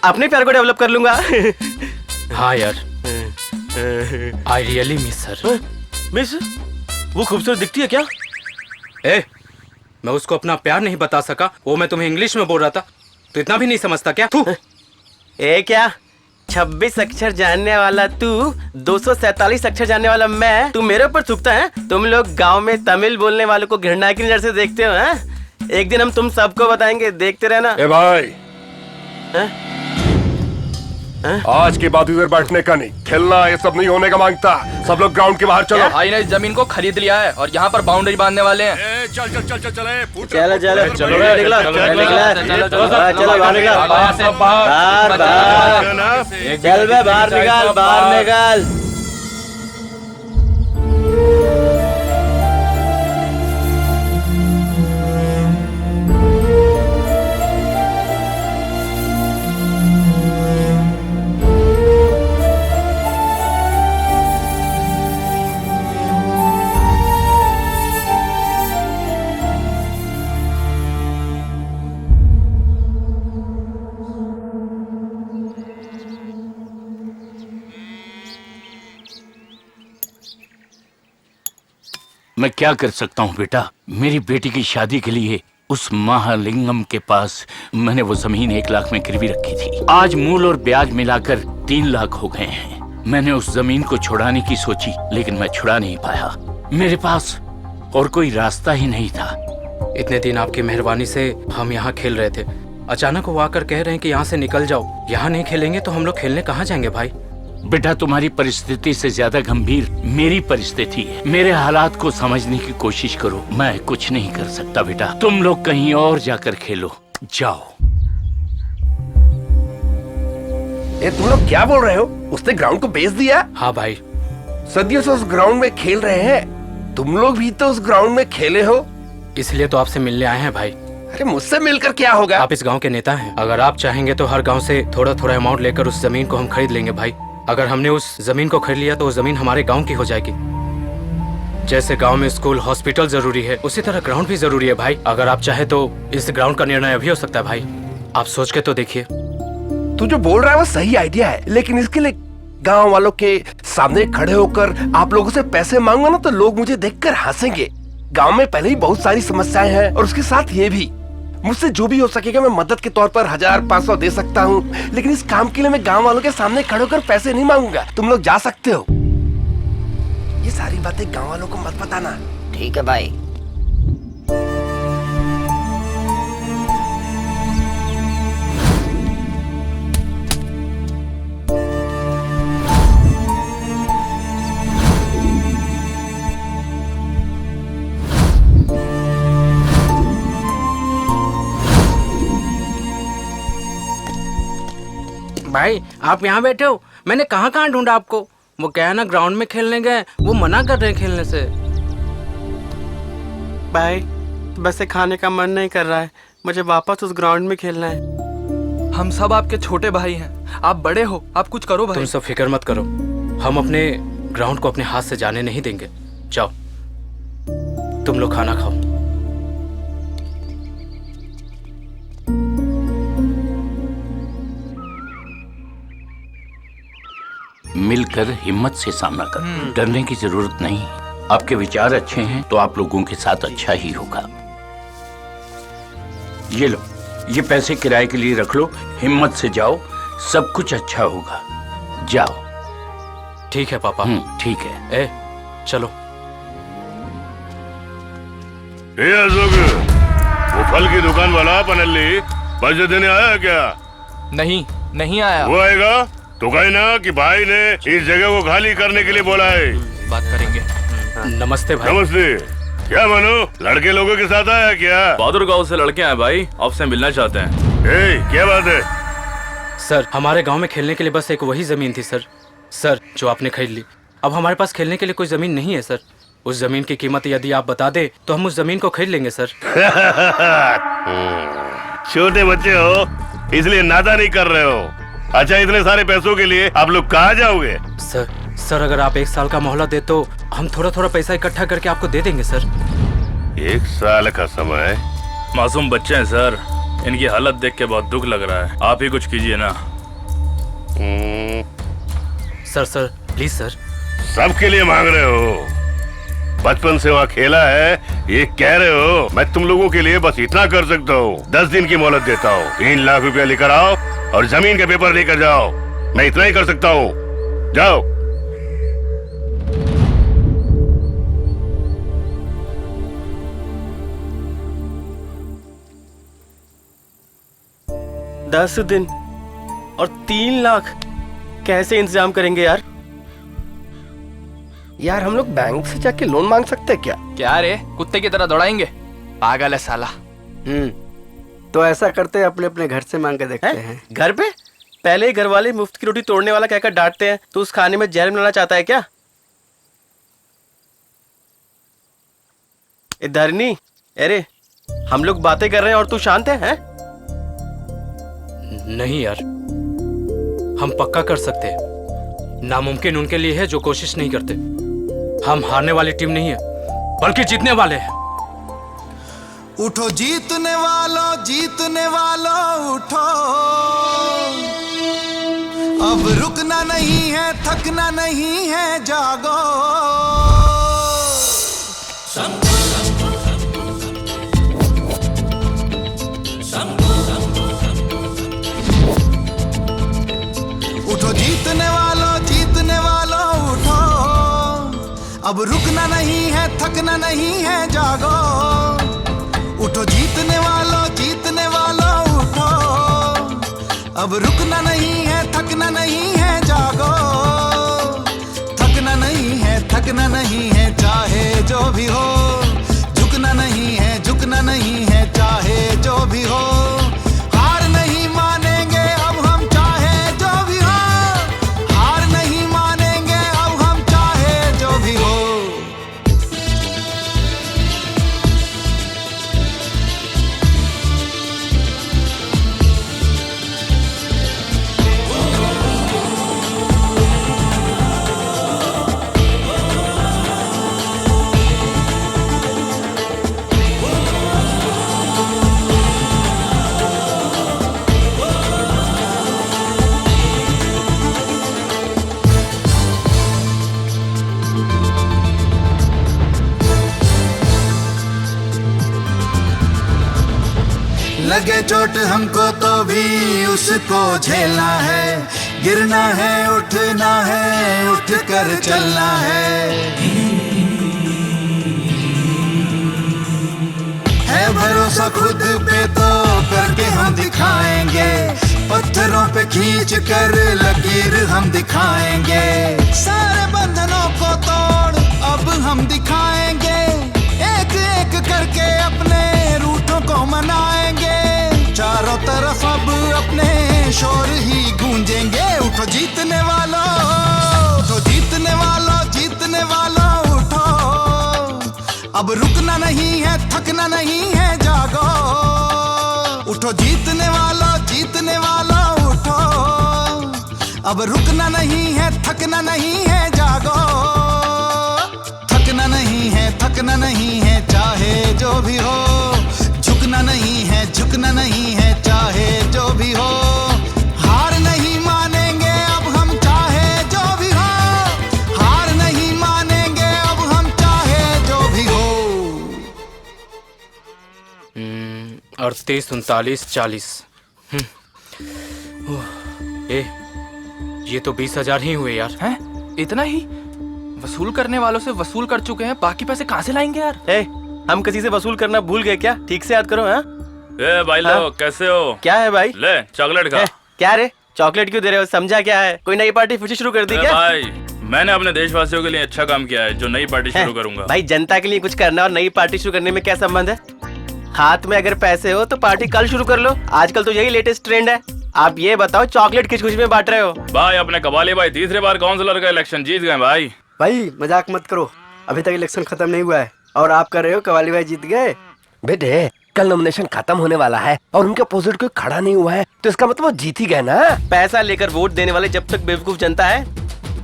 अपने प्यार को डेवलप कर लूंगा। हाँ यार, I really miss her. Miss? वो खूबसूरत दिखती है क्या? मैं उसको अपना प्यार नहीं बता सका, वो मैं तुम्हें इंग्लिश में बोल रहा था, तो इतना भी नहीं समझता क्या तू? क्या 26 अक्षर जानने वाला तू, 247 अक्षर जानने वाला मैं, तू मेरे ऊपर थूकता है? तुम लोग गांव में तमिल बोलने वालों को घृणा की नजर से देखते हो, हैं? एक दिन हम तुम सबको बताएंगे, देखते रहना। ए भाई, आज के बाद इधर बैठने का नहीं, खेलना ये सब नहीं होने का मांगता। सब लोग ग्राउंड के बाहर चलो। भाई ने इस जमीन को खरीद लिया है और यहाँ पर बाउंड्री बांधने वाले हैं। चलो बाहर निकाल। मैं क्या कर सकता हूँ बेटा? मेरी बेटी की शादी के लिए उस महालिंगम के पास मैंने वो जमीन 1 लाख में गिरवी रखी थी। आज मूल और ब्याज मिलाकर 3 लाख हो गए हैं। मैंने उस जमीन को छुड़ाने की सोची, लेकिन मैं छुड़ा नहीं पाया। मेरे पास और कोई रास्ता ही नहीं था। इतने दिन आपकी मेहरबानी से हम यहाँ खेल रहे थे, अचानक वो आकर कह रहे हैं कि यहाँ से निकल जाओ। यहाँ नहीं खेलेंगे तो हम लोग खेलने कहाँ जाएंगे भाई? बेटा, तुम्हारी परिस्थिति से ज्यादा गंभीर मेरी परिस्थिति है। मेरे हालात को समझने की कोशिश करो। मैं कुछ नहीं कर सकता बेटा, तुम लोग कहीं और जाकर खेलो, जाओ। ये तुम लोग क्या बोल रहे हो? उसने ग्राउंड को बेच दिया? हाँ भाई, सदियों से उस ग्राउंड में खेल रहे हैं। तुम लोग भी तो उस ग्राउंड में खेले हो, इसलिए तो आपसे मिलने आए हैं भाई। अरे मुझसे मिलकर क्या होगा? आप इस गांव के नेता हैं। अगर आप चाहेंगे तो हर गांव से थोड़ा थोड़ा अमाउंट लेकर उस जमीन को हम खरीद लेंगे भाई। अगर हमने उस जमीन को खरीद लिया तो वो जमीन हमारे गांव की हो जाएगी। जैसे गांव में स्कूल, हॉस्पिटल जरूरी है, उसी तरह ग्राउंड भी जरूरी है भाई। अगर आप चाहे तो इस ग्राउंड का निर्णय अभी हो सकता है भाई। आप सोच के तो देखिए। तू जो बोल रहा है वो सही आइडिया है, लेकिन इसके लिए गांव वालों के सामने खड़े होकर आप लोगों से पैसे मांगूंगा ना तो लोग मुझे देखकर हंसेंगे। गांव में पहले ही बहुत सारी समस्याएं हैं और उसके साथ ये भी। मुझसे जो भी हो सकेगा मैं मदद के तौर पर 1000-500 दे सकता हूँ, लेकिन इस काम के लिए मैं गांव वालों के सामने खड़े होकर पैसे नहीं मांगूंगा। तुम लोग जा सकते हो। ये सारी बातें गांव वालों को मत बताना। ठीक है भाई। भाई आप यहाँ बैठे हो, मैंने कहाँ कहाँ ढूंढा आपको। वो क्या है ना, ग्राउंड में खेलने गए, वो मना कर रहे हैं खेलने से। भाई बस खाने का मन नहीं कर रहा है, मुझे वापस उस ग्राउंड में खेलना है। हम सब आपके छोटे भाई हैं, आप बड़े हो, आप कुछ करो भाई। तुम सब फिक्र मत करो, हम अपने ग्राउंड को अपने हाथ से जाने नहीं देंगे। जाओ तुम लोग खाना खाओ। मिलकर हिम्मत से सामना करो, डरने की जरूरत नहीं। आपके विचार अच्छे हैं तो आप लोगों के साथ अच्छा ही होगा। ये लो, ये पैसे किराए के लिए रख लो। हिम्मत से जाओ, सब कुछ अच्छा होगा। जाओ। ठीक है पापा। ठीक है। चलो। अशोक, वो फल की दुकान वाला पनल्ली पैसे देने आया है क्या? नहीं आया। वो आएगा तो कहे ना कि भाई ने इस जगह को खाली करने के लिए बोला है। बात करेंगे। नमस्ते भाई। नमस्ते। क्या मानो लड़के लोगों के साथ आया क्या? बहादुर गांव से लड़के आए भाई, आपसे मिलना चाहते हैं। क्या बात है? सर हमारे गांव में खेलने के लिए बस एक वही जमीन थी सर जो आपने खरीद ली। अब हमारे पास खेलने के लिए कोई जमीन नहीं है सर। उस जमीन की कीमत यदि आप बता दे तो हम उस जमीन को खरीद लेंगे सर। छोटे बच्चे हो इसलिए नादा नहीं कर रहे हो। अच्छा, इतने सारे पैसों के लिए आप लोग कहाँ जाओगे? सर अगर आप 1 साल का मोहलत दे तो हम थोड़ा थोड़ा पैसा इकट्ठा करके आपको दे देंगे सर। 1 साल का समय? मासूम बच्चे हैं सर, इनकी हालत देख के बहुत दुख लग रहा है। आप ही कुछ कीजिए ना। Sir please sir. सबके लिए मांग रहे हो? बचपन से वहाँ खेला है ये कह रहे हो? मैं तुम लोगों के लिए बस इतना कर सकता हूँ, 10 दिन की मोहलत देता हूँ। 3 लाख रुपया लेकर आओ और जमीन के पेपर लेकर जाओ। मैं इतना ही कर सकता हूँ, जाओ। दस दिन और 3 लाख कैसे इंतजाम करेंगे यार? यार हम लोग बैंक से जाके लोन मांग सकते हैं क्या? क्या रे, कुत्ते की तरह दौड़ाएंगे? पागल है साला। तो ऐसा करते हैं, अपने अपने घर से मांग के देखते हैं। घर पे? पहले ही घर वाले मुफ्त की रोटी तोड़ने वाला कहकर डांटते हैं, तो उस खाने में जहर मिलाना चाहता है क्या? धरनी, अरे हम लोग बातें कर रहे हैं और तू शांत है? नहीं यार, हम पक्का कर सकते हैं। नामुमकिन उनके लिए है जो कोशिश नहीं करते। हम हारने वाली टीम नहीं है बल्कि जीतने वाले हैं। उठो जीतने वालों उठो, अब रुकना नहीं है, थकना नहीं है, जागो। उठो जीतने वालों उठो, अब रुकना नहीं है, थकना नहीं है, जागो। उठो जीतने वालों उठो, अब रुकना नहीं है, थकना नहीं है, जागो। थकना नहीं है, चाहे जो भी हो। झुकना नहीं है, चाहे जो भी हो। हार नहीं मानेंगे अब हम, चाहे जो भी हो। हार नहीं मानेंगे अब हम, चाहे जो भी हो। लगे चोट हमको तो भी उसको झेलना है। गिरना है, उठना है, उठ कर चलना है। भरोसा खुद पे तो करके हम दिखाएंगे। पत्थरों पे खींच कर लकीर हम दिखाएंगे। सारे बंधनों को तोड़ अब हम दिखाएंगे। एक एक करके अपने रूठों को मनाएंगे। चारों तरफ अब अपने शोर ही गूंजेंगे। उठो जीतने वालों, उठो जीतने वालों उठो। अब रुकना नहीं है, थकना नहीं है, जागो। उठो जीतने वालों उठो। अब रुकना नहीं है, थकना नहीं है, जागो। थकना नहीं है, चाहे जो भी हो। झुकना नहीं है, चाहे जो भी हो। हार नहीं मानेंगे अब हम, चाहे जो भी हो। हार नहीं मानेंगे अब हम, चाहे जो भी हो। 38, 39, 40। ये तो 20,000 ही हुए यार। हैं? इतना ही? वसूल करने वालों से वसूल कर चुके हैं, बाकी पैसे कहाँ से लाएंगे यार? हम किसी से वसूल करना भूल गए क्या? ठीक से याद करो। भाई लो, कैसे हो? क्या है भाई? ले चॉकलेट खा। क्या रे? चॉकलेट क्यों दे रहे हो? समझा क्या है? कोई नई पार्टी फिर से शुरू कर दी क्या? भाई मैंने अपने देशवासियों के लिए अच्छा काम किया है जो नई पार्टी शुरू करूंगा। भाई जनता के लिए कुछ करना और नई पार्टी शुरू करने में क्या संबंध है? हाथ में अगर पैसे हो तो पार्टी कल शुरू कर लो। आजकल तो यही लेटेस्ट ट्रेंड है। आप ये बताओ चॉकलेट किस खुशी में बांट रहे हो? भाई अपने कबाली भाई तीसरी बार काउंसलर का इलेक्शन जीत गए भाई। भाई मजाक मत करो, अभी तक इलेक्शन खत्म नहीं हुआ है और आप कर रहे हो कवाली भाई जीत गए। बेटे कल नॉमिनेशन खत्म होने वाला है और उनके अपोजिट कोई खड़ा नहीं हुआ है तो इसका मतलब वो जीत ही गए ना। पैसा लेकर वोट देने वाले जब तक बेवकूफ जनता है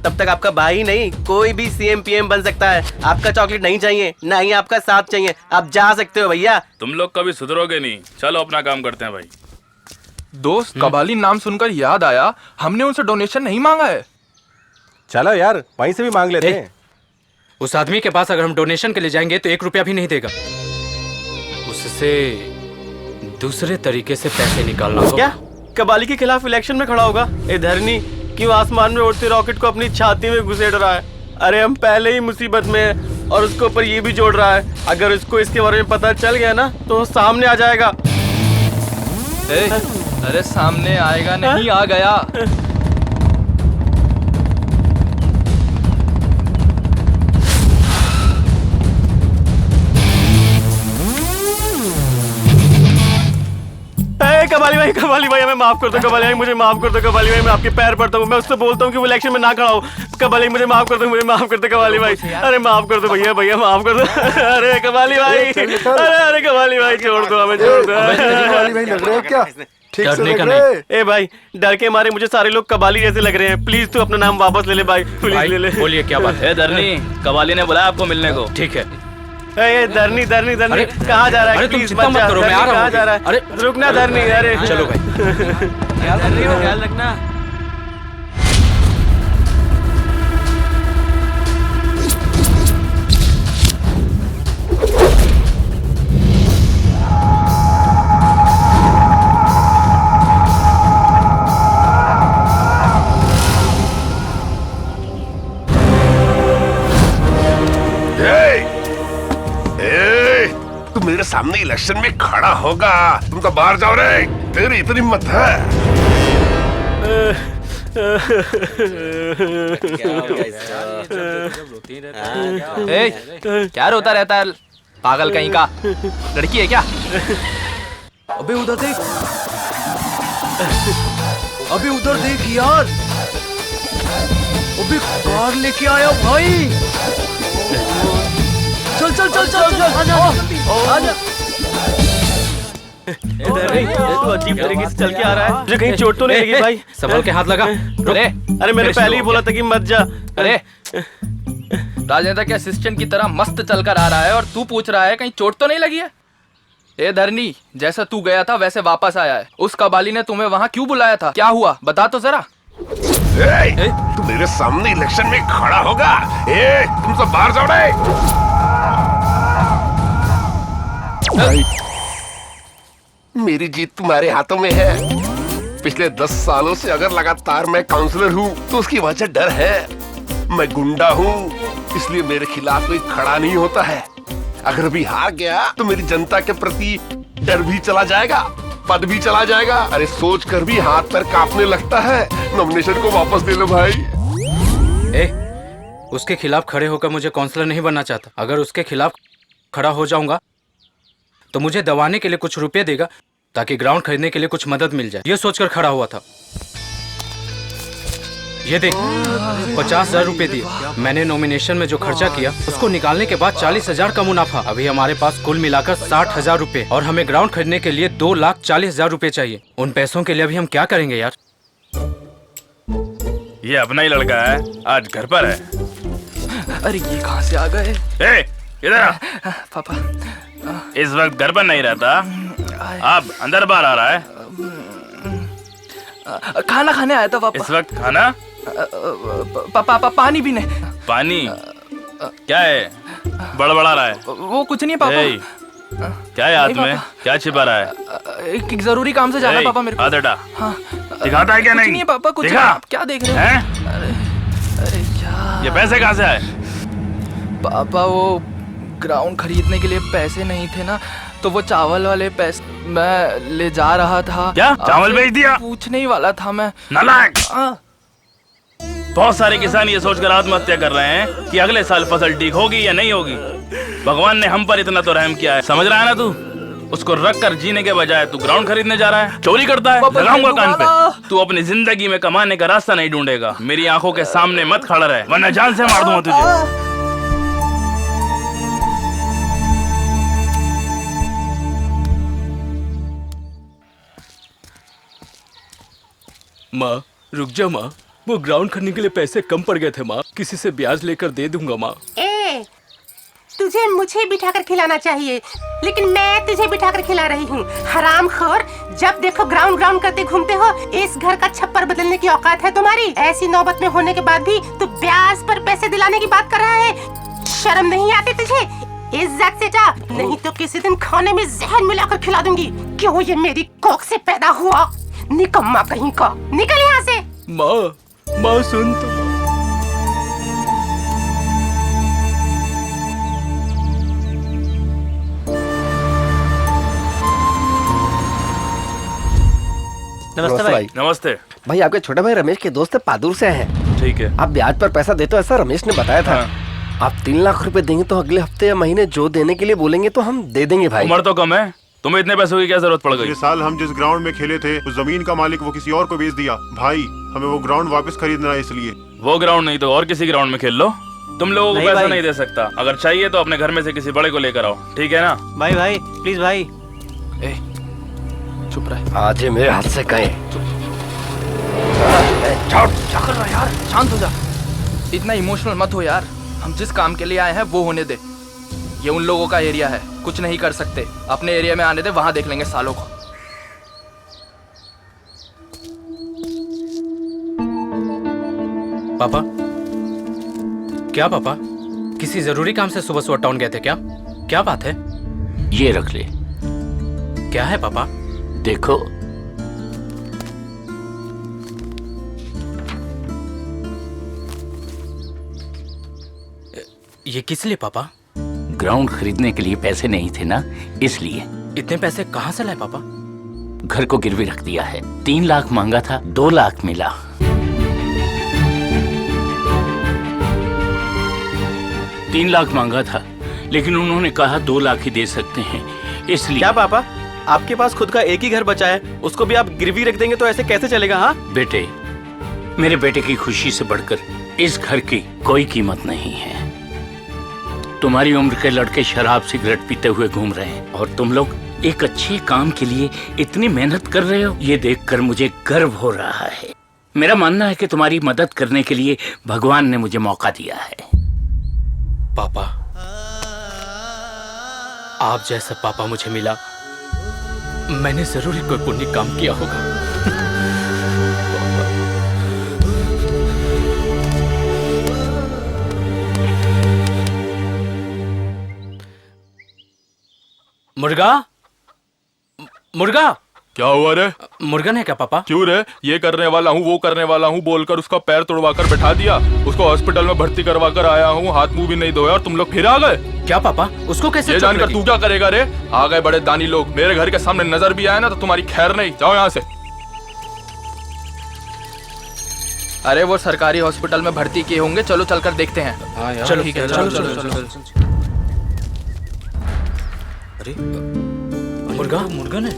तब तक आपका भाई नहीं कोई भी सीएम पीएम बन सकता है। आपका चॉकलेट नहीं चाहिए, ना ही आपका साथ चाहिए। आप जा सकते हो भैया। तुम लोग कभी सुधरोगे नहीं। चलो अपना काम करते हैं भाई। दोस्त कबाली नाम सुनकर याद आया, हमने उनसे डोनेशन नहीं मांगा है। चलो यार वहीं से भी मांग लेते हैं। उस आदमी के पास अगर हम डोनेशन के लिए जाएंगे तो 1 रुपया भी नहीं देगा। उससे दूसरे तरीके से पैसे निकालना होगा। क्या कबाली के खिलाफ इलेक्शन में खड़ा होगा? ए धरनी क्यों आसमान में उड़ते रॉकेट को अपनी छाती में घुसेड़ रहा है? अरे हम पहले ही मुसीबत में हैं और उसके ऊपर ये भी जोड़ रहा है। अगर इसको इसके बारे में पता चल गया ना तो सामने आ जाएगा। अरे सामने आएगा नहीं, आ गया। कबाली भाई हमें माफ कर दो। कबाली भाई मुझे माफ कर दो। कबाली भाई मैं आपके पैर पड़ता हूँ। मैं उससे बोलता हूँ कि वो इलेक्शन में ना खड़ा हो। कबाली मुझे माफ कर दो, मुझे माफ कर दो कबाली भाई। अरे माफ कर दो भैया, भैया माफ कर दो। अरे कबाली भाई, अरे कबाली भाई छोड़ दो, हमें छोड़ दो। कबाली भाई लग रहे हो क्या? ठीक से लग रहे हैं। ए भाई डर के मारे मुझे सारे लोग कबाली जैसे लग रहे हैं। प्लीज तू अपना नाम वापस ले ले भाई, प्लीज ले ले। बोलिए क्या बात है? धरनी कबाली ने बुलाया आपको मिलने को। ठीक है। धरनी धरनी धरनी कहाँ जा रहा है? अरे तुम चिंता मत करो, मैं आ रहा हूँ। कहाँ जा रहा है? अरे रुकना धरनी। अरे चलो भाई, ख्याल रखना। मेरे सामने इलेक्शन में खड़ा होगा, तुम तो बाहर जाओ रे। तेरी इतनी हिम्मत है? क्या रोता रहता है पागल कहीं का? लड़की है क्या? अबे उधर देख, अबे उधर देख यार, अबे कार लेके आया भाई। चल चल चल चल चल आजा आजा। तू अजीब तरीके से चल के आ रहा है, मुझे कहीं चोट तो नहीं लगी भाई? संभल के हाथ लगा। अरे मैंने पहले ही बोला था कि मत जा। अरे राजेंद्र के असिस्टेंट की तरह मस्त चलकर आ रहा है और तू पूछ रहा है कहीं चोट तो नहीं लगी है? ए धरनी, जैसा तू गया था वैसे वापस आया है। उस कबाली ने तुम्हें वहाँ क्यों बुलाया था? क्या हुआ बता तो जरा। तू मेरे सामने इलेक्शन में खड़ा होगा? तुम सब बाहर जाओ रे। मेरी जीत तुम्हारे हाथों में है। पिछले 10 सालों से अगर लगातार मैं काउंसलर हूँ तो उसकी वजह डर है। मैं गुंडा हूँ इसलिए मेरे खिलाफ कोई खड़ा नहीं होता है। अगर अभी हार गया तो मेरी जनता के प्रति डर भी चला जाएगा, पद भी चला जाएगा। अरे सोच कर भी हाथ पैर कांपने लगता है। नॉमिनेशन को वापस ले लो भाई। उसके खिलाफ खड़े होकर मुझे काउंसलर नहीं बनना चाहता। अगर उसके खिलाफ खड़ा हो जाऊंगा तो मुझे दवाने के लिए कुछ रुपए देगा ताकि ग्राउंड खरीदने के लिए कुछ मदद मिल जाए। ये सोचकर खड़ा हुआ था। ये देख 50,000 रुपए दिए। मैंने नॉमिनेशन में जो खर्चा किया उसको निकालने के बाद 40,000 का मुनाफा। अभी हमारे पास कुल मिलाकर 60,000 रुपए और हमें ग्राउंड खरीदने के लिए 2,40,000 रुपए चाहिए। उन पैसों के लिए अभी हम क्या करेंगे यार? ये अपना ही लड़का है, आज घर पर है। अरे ये कहाँ से आ गए? इधर आ। पापा इस वक्त घर पर नहीं रहता, अब अंदर बाहर आ रहा है। खाना खाने आया था पापा। इस वक्त खाना? पापा पानी भी नहीं। पानी क्या है? बड़बड़ा रहा है। वो कुछ नहीं पापा। क्या है हाथ में? क्या छिपा रहा है? एक जरूरी काम से जाना पापा मेरे को। हाथ हटा। हाँ। दिखाता है क्या? नहीं नहीं पापा कुछ दिखा। आप क्या देख रहे हैं? अरे क्या ये पैसे कहाँ से आए? पापा वो ग्राउंड खरीदने के लिए पैसे नहीं थे ना तो वो चावल वाले पैसे मैं ले जा रहा था। क्या चावल बेच दिया? पूछने ही वाला था मैं। नालायक! बहुत सारे किसान ये सोचकर आत्महत्या कर रहे हैं कि अगले साल फसल ठीक होगी या नहीं होगी। भगवान ने हम पर इतना तो रहम किया है, समझ रहा है ना तू? उसको रख कर जीने के बजाय तू ग्राउंड खरीदने जा रहा है, चोरी करता है। लगाऊंगा कान पे। तू अपनी जिंदगी में कमाने का रास्ता नहीं ढूंढेगा। मेरी आंखों के सामने मत खड़ा रहे, वरना जान से मार दूंगा तुझे। माँ रुक जा माँ, वो ग्राउंड खरीदने के लिए पैसे कम पड़ गए थे माँ, किसी से ब्याज लेकर दे दूंगा माँ। ए, तुझे मुझे बिठाकर खिलाना चाहिए, लेकिन मैं तुझे बिठाकर खिला रही हूँ। हरामखोर, जब देखो ग्राउंड ग्राउंड करते घूमते हो। इस घर का छप्पर बदलने की औकात है तुम्हारी? ऐसी नौबत में होने के बाद भी तू ब्याज पर पैसे दिलाने की बात कर रहा है। शर्म नहीं आती तुझे? इज्जत से जा, नहीं तो किसी दिन खाने में जहर मिलाकर खिला दूंगी। क्यों ये मेरी कोख से पैदा हुआ? निकम्मा कहीं का, निकल यहाँ से। माँ सुन तो। नमस्ते भाई। नमस्ते भाई, आपके छोटे भाई रमेश के दोस्त पादुर से हैं। ठीक है। आप ब्याज पर पैसा देते हो ऐसा रमेश ने बताया था। आप 3 लाख रुपए देंगे तो अगले हफ्ते या महीने जो देने के लिए बोलेंगे तो हम दे देंगे भाई। उम्र तो कम है, तुम्हें इतने पैसों की क्या जरूरत पड़ गई? ये साल हम जिस ग्राउंड में खेले थे उस जमीन का मालिक वो किसी और को बेच दिया। भाई हमें वो ग्राउंड वापस खरीदना है, इसलिए। वो ग्राउंड नहीं तो और किसी ग्राउंड में खेल लो। तुम लोगों को पैसा नहीं दे सकता। अगर चाहिए तो अपने घर में से किसी बड़े को लेकर आओ, ठीक है ना? भाई प्लीज भाई। चुप रहे। आज मेरे हाथ से गए। क्या कर रहा है यार? शांत हो जा। इतना इमोशनल मत हो यार। हम जिस काम के लिए आए हैं वो होने दे। ये उन लोगों का एरिया है, कुछ नहीं कर सकते। अपने एरिया में आने दे, वहां देख लेंगे सालों को। पापा, क्या पापा, किसी जरूरी काम से सुबह सुबह टाउन गए थे क्या? क्या बात है? ये रख ले। क्या है पापा? देखो, ये किस लिए पापा? ग्राउंड खरीदने के लिए पैसे नहीं थे ना, इसलिए। इतने पैसे कहाँ से लाए पापा? घर को गिरवी रख दिया है। 3 लाख मांगा था, 2 लाख मिला। तीन लाख मांगा था, लेकिन उन्होंने कहा 2 लाख ही दे सकते हैं, इसलिए। क्या पापा, आपके पास खुद का एक ही घर बचा है, उसको भी आप गिरवी रख देंगे तो ऐसे कैसे चलेगा? हाँ बेटे, मेरे बेटे की खुशी से बढ़कर इस घर की कोई कीमत नहीं है। तुम्हारी उम्र के लड़के शराब सिगरेट पीते हुए घूम रहे हैं और तुम लोग एक अच्छे काम के लिए इतनी मेहनत कर रहे हो। ये देखकर मुझे गर्व हो रहा है। मेरा मानना है कि तुम्हारी मदद करने के लिए भगवान ने मुझे मौका दिया है। पापा, आप जैसा पापा मुझे मिला, मैंने जरूर कोई पुण्य काम किया होगा। मुर्गा क्या हुआ रे? मुर्गन है क्या पापा? क्यों रे? ये करने वाला हूँ वो करने वाला हूँ बोलकर उसका पैर तोड़वा कर बैठा दिया। उसको हॉस्पिटल में भर्ती करवा कर आया हूँ, हाथ मुंह भी नहीं धोया और तुम लोग फिर आ गए। क्या पापा, उसको कैसे? ये जानकर तू क्या करेगा रे? आ गए बड़े दानी लोग, मेरे घर के सामने नजर भी आए ना तो तुम्हारी खैर नहीं। जाओ यहाँ से। अरे वो सरकारी हॉस्पिटल में भर्ती किए होंगे, चलो चलकर देखते हैं। चलो ठीक है, चलो। अरे मुर्गन है।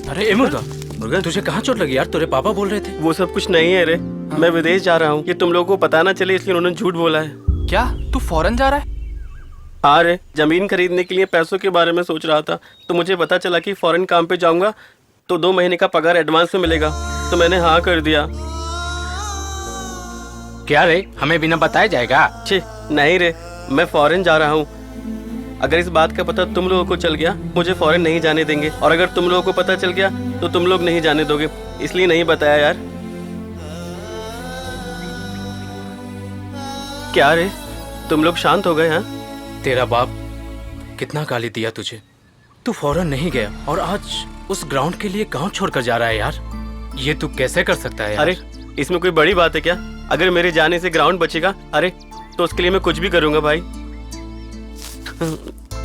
अरे ए मुर्गा, तुझे कहाँ चोट लगी यार? तेरे पापा बोल रहे थे। वो सब कुछ नहीं है रे, मैं विदेश जा रहा हूँ। ये तुम लोगों को पता ना चले इसलिए उन्होंने झूठ बोला है। क्या तू फॉरेन जा रहा है? हाँ रे, जमीन खरीदने के लिए पैसों के बारे में सोच रहा था, तो मुझे पता चला कि फॉरेन काम पे जाऊंगा तो 2 महीने का पगार एडवांस में मिलेगा, तो मैंने हाँ कर दिया। क्या रे, हमें बिना बताया जाएगा? नहीं रे, मैं फॉरेन जा रहा हूँ। अगर इस बात का पता तुम लोगों को चल गया, मुझे फॉरेन नहीं जाने देंगे, और अगर तुम लोगों को पता चल गया तो तुम लोग नहीं जाने दोगे, इसलिए नहीं बताया यार। क्या रे, तुम लोग शांत हो गए? हाँ, तेरा बाप कितना गाली दिया तुझे, तू फॉरेन नहीं गया और आज उस ग्राउंड के लिए गांव छोड़कर जा रहा है यार। ये तू कैसे कर सकता है यार? अरे इसमें कोई बड़ी बात है क्या? अगर मेरे जाने से ग्राउंड बचेगा, अरे तो उसके लिए मैं कुछ भी करूंगा भाई।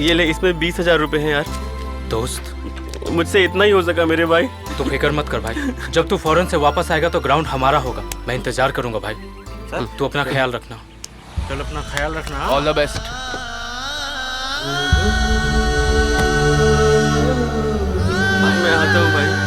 ये ले, इसमें 20,000 रुपए हैं यार। दोस्त, मुझसे इतना ही हो सका मेरे भाई। तू फिक्र मत कर भाई, जब तू फौरन से वापस आएगा तो ग्राउंड हमारा होगा। मैं इंतजार करूंगा भाई। तू अपना ख्याल रखना। चल अपना ख्याल रखना। All the best. मैं आता हूँ भाई।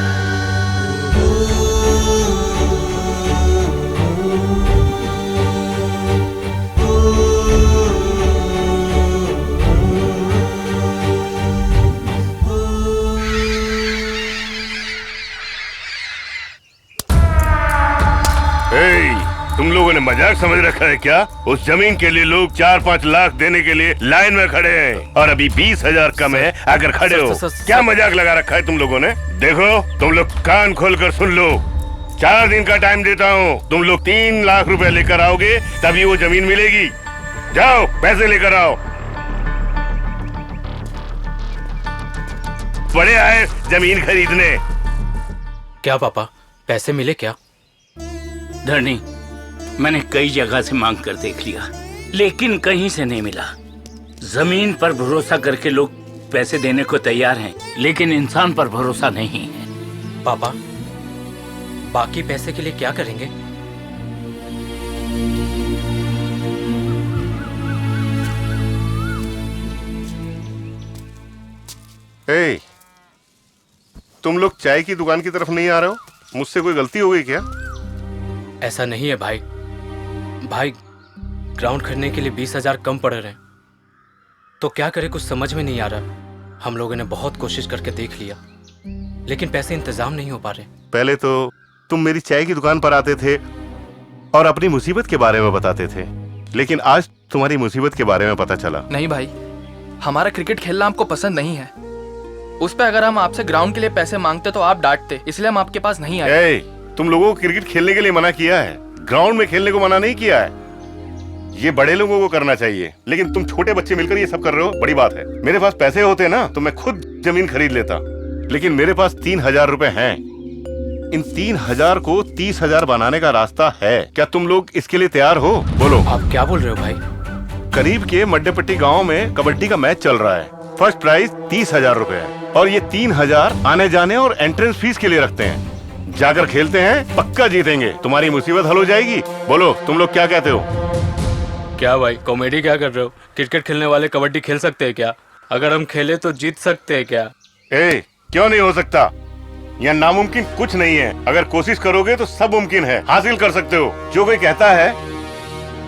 तुम लोगों ने मजाक समझ रखा है क्या? उस जमीन के लिए लोग 4-5 लाख देने के लिए लाइन में खड़े हैं और अभी 20,000 कम है अगर खड़े हो। क्या मजाक लगा रखा है तुम लोगों ने? देखो तुम लोग कान खोलकर सुन लो, 4 दिन का टाइम देता हूँ। तुम लोग 3 लाख रुपए लेकर आओगे तभी वो जमीन मिलेगी। जाओ पैसे लेकर आओ। बड़े आए जमीन खरीदने। क्या पापा, पैसे मिले क्या? धरनी, मैंने कई जगह से मांग कर देख लिया लेकिन कहीं से नहीं मिला। जमीन पर भरोसा करके लोग पैसे देने को तैयार हैं लेकिन इंसान पर भरोसा नहीं है। पापा, बाकी पैसे के लिए क्या करेंगे? ए, तुम लोग चाय की दुकान की तरफ नहीं आ रहे हो? मुझसे कोई गलती हो गई क्या? ऐसा नहीं है भाई। भाई, ग्राउंड खरीदने के लिए 20,000 कम पड़ रहे हैं तो क्या करें, कुछ समझ में नहीं आ रहा। हम लोगों ने बहुत कोशिश करके देख लिया लेकिन पैसे इंतजाम नहीं हो पा रहे। पहले तो तुम मेरी चाय की दुकान पर आते थे और अपनी मुसीबत के बारे में बताते थे, लेकिन आज तुम्हारी मुसीबत के बारे में पता चला। नहीं भाई, हमारा क्रिकेट खेलना आपको पसंद नहीं है। उस पे अगर हम आपसे ग्राउंड के लिए पैसे मांगते तो आप डांटते, इसलिए हम आपके पास नहीं आए। तुम लोगों को क्रिकेट खेलने के लिए मना किया है, ग्राउंड में खेलने को मना नहीं किया है। ये बड़े लोगों को करना चाहिए, लेकिन तुम छोटे बच्चे मिलकर ये सब कर रहे हो, बड़ी बात है। मेरे पास पैसे होते ना तो मैं खुद जमीन खरीद लेता, लेकिन मेरे पास 3,000 रुपए हैं। इन 3,000 को 30,000 बनाने का रास्ता है। क्या तुम लोग इसके लिए तैयार हो? बोलो। आप क्या बोल रहे हो भाई? करीब के मड्डेपट्टी गाँव में कबड्डी का मैच चल रहा है। फर्स्ट प्राइज 30,000 रुपए है और ये 3,000 आने जाने और एंट्रेंस फीस के लिए रखते हैं। जाकर खेलते हैं, पक्का जीतेंगे, तुम्हारी मुसीबत हल हो जाएगी। बोलो तुम लोग क्या कहते हो? क्या भाई, कॉमेडी क्या कर रहे हो? क्रिकेट खेलने वाले कबड्डी खेल सकते हैं क्या? अगर हम खेले तो जीत सकते हैं क्या? क्यों नहीं हो सकता? यह नामुमकिन कुछ नहीं है। अगर कोशिश करोगे तो सब मुमकिन है, हासिल कर सकते हो। जो कोई कहता है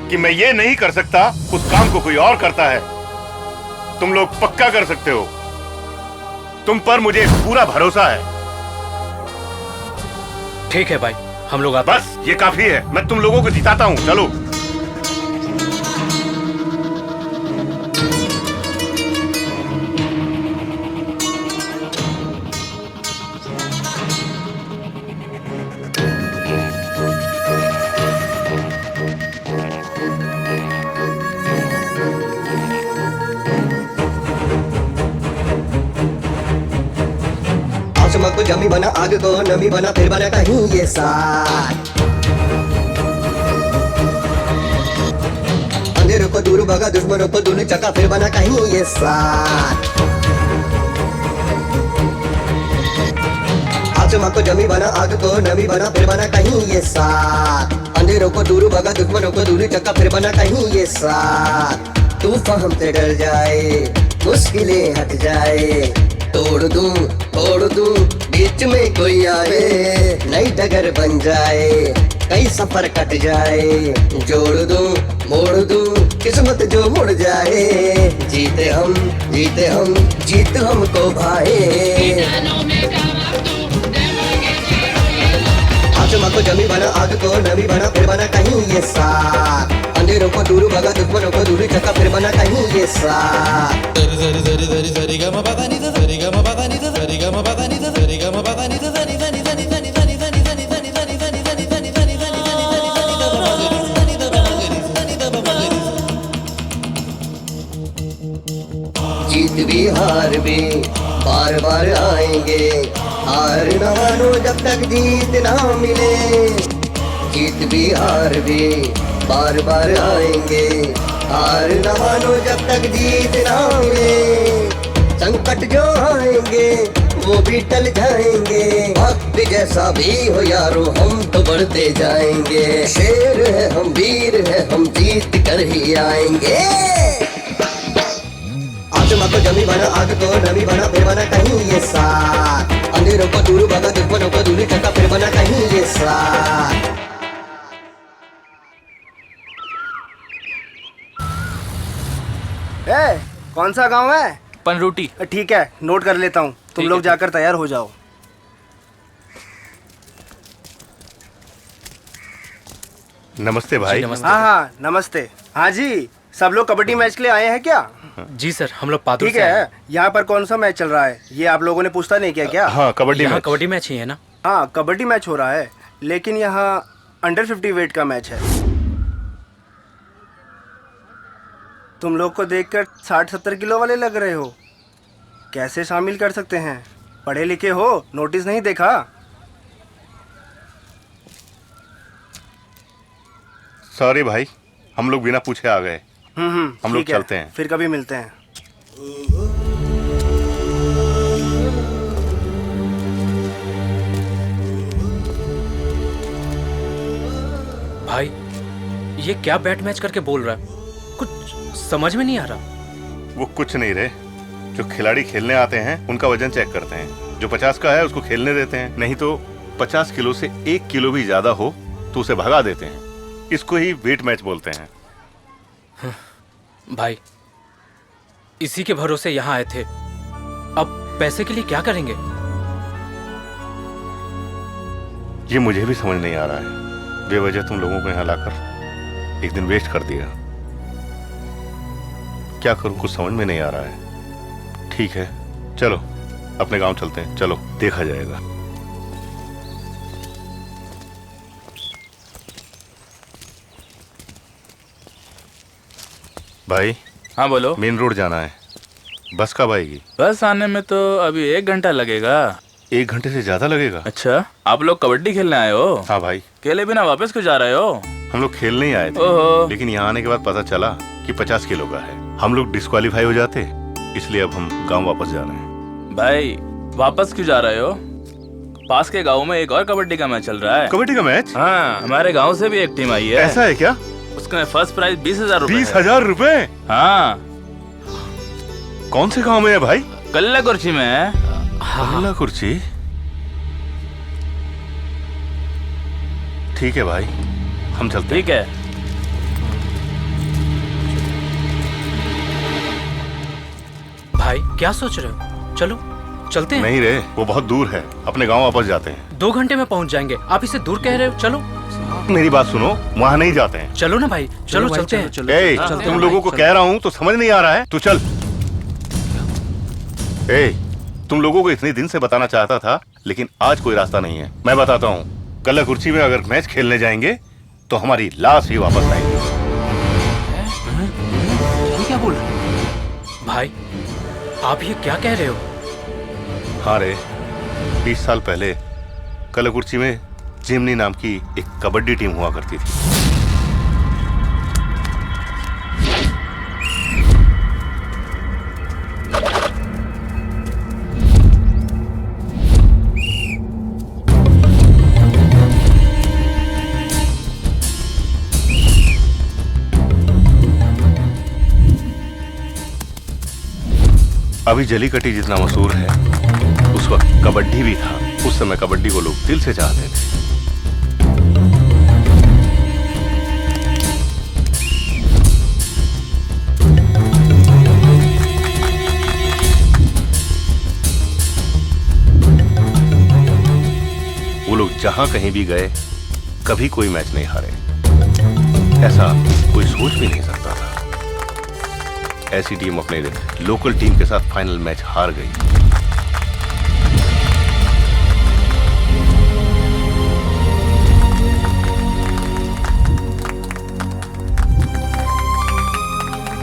कि मैं ये नहीं कर सकता, उस काम को कोई और करता है। तुम लोग पक्का कर सकते हो। तुम पर मुझे पूरा भरोसा है। ठीक है भाई, हम लोग आते। बस ये काफी है, मैं तुम लोगों को जिताता हूँ। चलो। को जमी बना, आग को नमी बना, फिर बना कहीं ये साथ। अंधेरों को दूर भगा, दुश्मनों को दूर चका, फिर बना कहीं ये साथ। आसमां को जमी बना, आग को नमी बना, फिर बना कहीं ये साथ। अंधेरों को दूर भगा, दुश्मनों को दूर चका, फिर बना कहीं ये साथ। तूफान से डर जाए, मुश्किलें हट जाए, तोड़ दूं बीच में कोई आए, नई डगर बन जाए, कई सफर कट जाए, जोड़ दूं मोड़ दूं किस्मत जो मुड़ जाए, जीते हम जीत हमको भाए। आसमां को जमी बना, आग को नमी बना, फिर बना कहीं ये साथ। अंधेरों को दूर भगा, दुश्मनों को दूर चका, फिर बना कहीं ये साथ। जीत भी हार भी बार बार आएंगे, हार ना मानो जब तक जीत ना मिले। जीत भी हार भी बार बार आएंगे, हार ना मानो जब तक जीत ना मिले। संकट जो आएंगे वो भी टल जाएंगे। वक्त जैसा भी हो यारो हम तो बढ़ते जाएंगे। शेर है हम, वीर है हम, जीत कर ही आएंगे। आत्मा को जमी बना, आग को नमी बना, फिर बना कहीं ये साथ। अंधेरों को दूर भगा, दुश्मनों को दूरी करता, फिर बना कहीं ये साथ। कौन सा गांव है? पनरूटी। ठीक है, नोट कर लेता हूँ। तुम लोग जाकर तैयार हो जाओ। नमस्ते भाई। हाँ नमस्ते। हाँ जी, सब लोग कबड्डी मैच के लिए आए हैं क्या? जी सर, हम लोग पादुर ठीक से आए है। हैं। यहाँ पर कौन सा मैच चल रहा है ये आप लोगों ने पूछता नहीं किया क्या? हाँ, कबड्डी यहाँ मैच। कबड्डी मैच ही है ना? हाँ, कबड्डी मैच हो रहा है, लेकिन यहाँ अंडर 50 वेट का मैच है। तुम लोग को देखकर 60-70 किलो वाले लग रहे हो। कैसे शामिल कर सकते हैं? पढ़े लिखे हो, नोटिस नहीं देखा? सॉरी भाई, हम लोग बिना पूछे आ गए। हम लोग ठीक है, चलते हैं। फिर कभी मिलते हैं। भाई ये क्या बैट मैच करके बोल रहा है? कुछ समझ में नहीं आ रहा। वो कुछ नहीं रहे, जो खिलाड़ी खेलने आते हैं उनका वजन चेक करते हैं। जो 50 का है उसको खेलने देते हैं, नहीं तो 50 किलो से 1 किलो भी ज्यादा हो तो उसे भगा देते हैं। इसको ही वेट मैच बोलते हैं। भाई इसी के भरोसे यहाँ आए थे, अब पैसे के लिए क्या करेंगे? ये मुझे भी समझ नहीं आ रहा है। बेवजह तुम लोगों को यहाँ लाकर एक दिन वेस्ट कर दिया। क्या करूं, कुछ समझ में नहीं आ रहा है। ठीक है, चलो अपने गांव चलते हैं। चलो, देखा जाएगा। भाई। हाँ बोलो। मेन रोड जाना है, बस कब आएगी? बस आने में तो अभी 1 घंटा लगेगा। 1 घंटे से ज्यादा लगेगा? अच्छा, आप लोग कबड्डी खेलने आए हो? हाँ भाई। खेले बिना वापस क्यों जा रहे हो? हम लोग खेलने ही आए ओहो। थे, लेकिन यहाँ आने के बाद पता चला कि 50 किलो का है। हम लोग डिस्क्वालीफाई हो जाते, इसलिए अब हम गांव वापस जा रहे हैं। भाई वापस क्यों जा रहे हो? पास के गांव में एक और कबड्डी का मैच चल रहा है। कबड्डी का मैच? हाँ, हमारे गांव से भी एक टीम आई है। ऐसा है क्या? उसका फर्स्ट प्राइज 20,000 रुपए। 20,000 रुपए? हाँ। कौन से गांव में है भाई? कल्लाकुर्ची में है। कल्लाकुर्ची? ठीक है भाई, हम चलते हैं। ठीक है। भाई क्या सोच रहे हो? चलो चलते हैं। नहीं रे, वो बहुत दूर है, अपने गांव वापस जाते हैं। 2 घंटे में पहुंच जाएंगे। आप इसे दूर कह रहे हो? चलो मेरी बात सुनो, वहाँ नहीं जाते हैं। चलो ना भाई, चलो चलते हैं। ए, तुम लोगों को कह रहा हूँ तो समझ नहीं आ रहा है। तू चल। ए, तुम लोगों को इतने दिन से बताना चाहता था, लेकिन आज कोई रास्ता नहीं है। मैं बताता हूँ, कल्लाकुर्ची में अगर मैच खेलने जाएंगे तो हमारी लाश ही वापस आएगी। ये क्या बोल रहे हो? भाई आप ये क्या कह रहे हो? हाँ रे, 20 साल पहले कल्लाकुर्ची में जिमनी नाम की एक कबड्डी टीम हुआ करती थी। अभी जलीकट्टी जितना मशहूर है, उस वक्त कबड्डी भी था। उस समय कबड्डी को लोग दिल से चाहते थे। वो लोग जहां कहीं भी गए, कभी कोई मैच नहीं हारे। ऐसा कोई सोच भी नहीं सकता था। ऐसी टीम अपने लोकल टीम के साथ फाइनल मैच हार गई।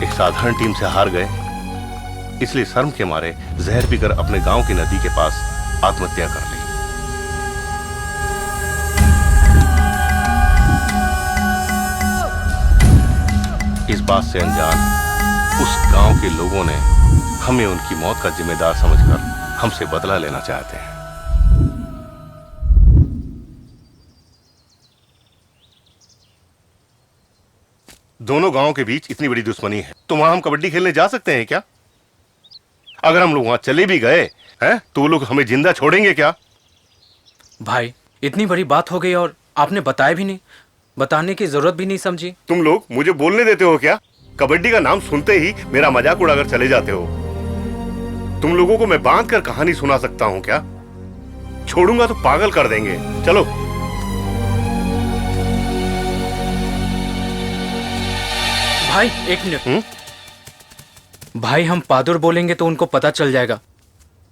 एक साधारण टीम से हार गए, इसलिए शर्म के मारे जहर पीकर अपने गांव की नदी के पास आत्महत्या कर ली। इस बात से अनजान उस गांव के लोगों ने हमें उनकी मौत का जिम्मेदार समझकर हमसे बदला लेना चाहते हैं। दोनों गांवों के बीच इतनी बड़ी दुश्मनी है तो वहां हम कबड्डी खेलने जा सकते हैं क्या? अगर हम लोग वहां चले भी गए हैं तो वो लोग हमें जिंदा छोड़ेंगे क्या? भाई इतनी बड़ी बात हो गई और आपने बताया भी नहीं, बताने की जरूरत भी नहीं समझी। तुम लोग मुझे बोलने देते हो क्या? कबड्डी का नाम सुनते ही मेरा मजाक उड़ाकर चले जाते हो। तुम लोगों को मैं बांध कर कहानी सुना सकता हूँ क्या? छोड़ूंगा तो पागल कर देंगे। चलो। भाई एक मिनट। भाई हम पादुर बोलेंगे तो उनको पता चल जाएगा।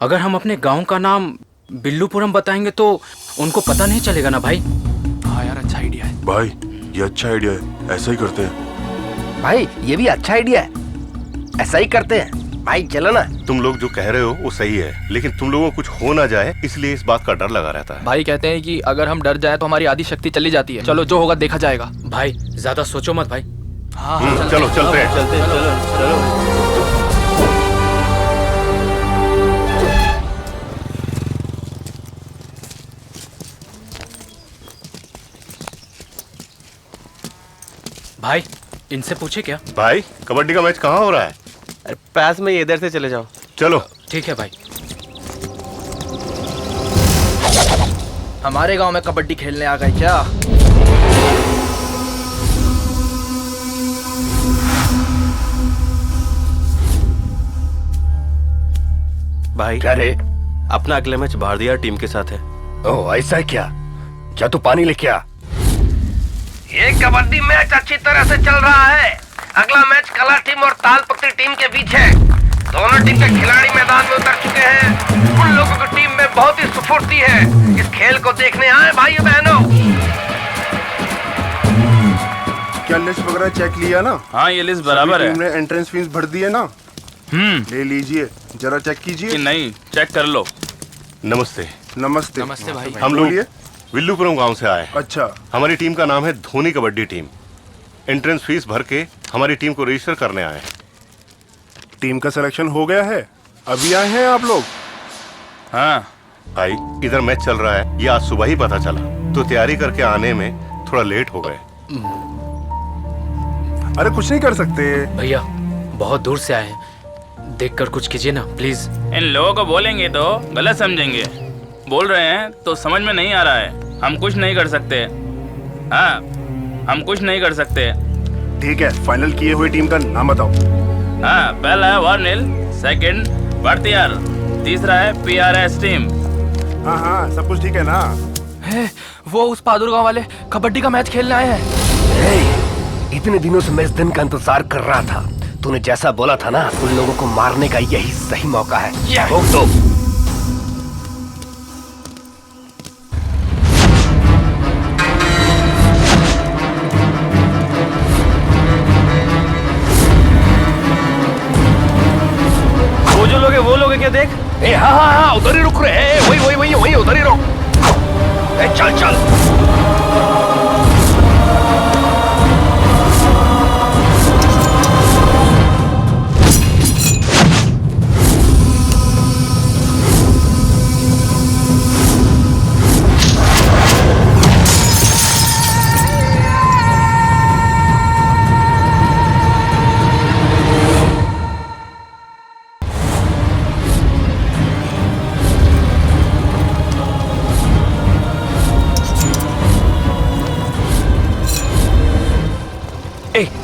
अगर हम अपने गांव का नाम बिल्लूपुरम बताएंगे तो उनको पता नहीं चलेगा ना भाई। हाँ यार अच्छा आइडिया है भाई, ये अच्छा आइडिया है, ऐसा ही करते हैं। भाई ये भी अच्छा आइडिया है, ऐसा ही करते हैं। भाई चलो ना। तुम लोग जो कह रहे हो वो सही है, लेकिन तुम लोगों को कुछ हो ना जाए इसलिए इस बात का डर लगा रहता है। भाई कहते हैं कि अगर हम डर जाए तो हमारी आधी शक्ति चली जाती है। चलो जो होगा देखा जाएगा। भाई ज्यादा सोचो मत भाई। हाँ चलो चलते हैं। चलो। भाई इनसे पूछे क्या? भाई कबड्डी का मैच कहाँ हो रहा है? अरे पास में इधर से चले जाओ। चलो ठीक है भाई। हमारे गांव में कबड्डी खेलने आ गए क्या? भाई क्या रे? अपना अगले मैच भारतीय टीम के साथ है। ओह ऐसा है क्या? जा तू पानी लेके आ। ये कबड्डी मैच अच्छी तरह से चल रहा है। अगला मैच कला टीम और तालपत्री टीम के बीच है। दोनों टीम के खिलाड़ी मैदान में उतर चुके हैं। उन लोगों की टीम में बहुत ही स्फूर्ति है। इस खेल को देखने आए भाइयों बहनों। क्या लिस्ट वगैरह चेक लिया ना? हाँ ये लिस्ट बराबर है। तुमने एंट्रेंस फीस भर दी है ना? ले लीजिए, जरा चेक कीजिए। कि नहीं चेक कर लो। नमस्ते। नमस्ते। नमस्ते भाई। हम लोग विल्लूपुरम गांव से आए। अच्छा। हमारी टीम का नाम है Dhoni kabaddi team. Entrance fees भर के हमारी टीम को रजिस्टर करने आए। टीम का सिलेक्शन हो गया है? अभी आए हैं आप लोग? हाँ भाई, इधर मैच चल रहा है ये आज सुबह ही पता चला, तो तैयारी करके आने में थोड़ा लेट हो गए। अरे कुछ नहीं कर सकते भैया, बहुत दूर से आए हैं, देखकर कुछ कीजिए ना प्लीज। इन लोगों को बोलेंगे तो गलत समझेंगे, बोल रहे हैं तो समझ में नहीं आ रहा है। हम कुछ नहीं कर सकते। हाँ हम कुछ नहीं कर सकते। ठीक है, फाइनल किए हुए टीम का नाम बताओ। हाँ पहला है वार्निल, सेकंड भारतीयार, तीसरा है पीआरएस टीम। हाँ हाँ सब कुछ ठीक है ना? है, वो उस पादुर गांव वाले कबड्डी का मैच खेलने आए हैं। इतने दिनों से मैं इस दिन का इंतजार कर रहा था। तूने जैसा बोला था ना, उन लोगों को मारने का यही सही मौका है। रोक दो। वो जो लोग है वो लोग है क्या? देख ए हाँ हाँ हाँ उधर ही रुक रहे हैं। वही वही वही वही उधर ही रुक। ए चल चल।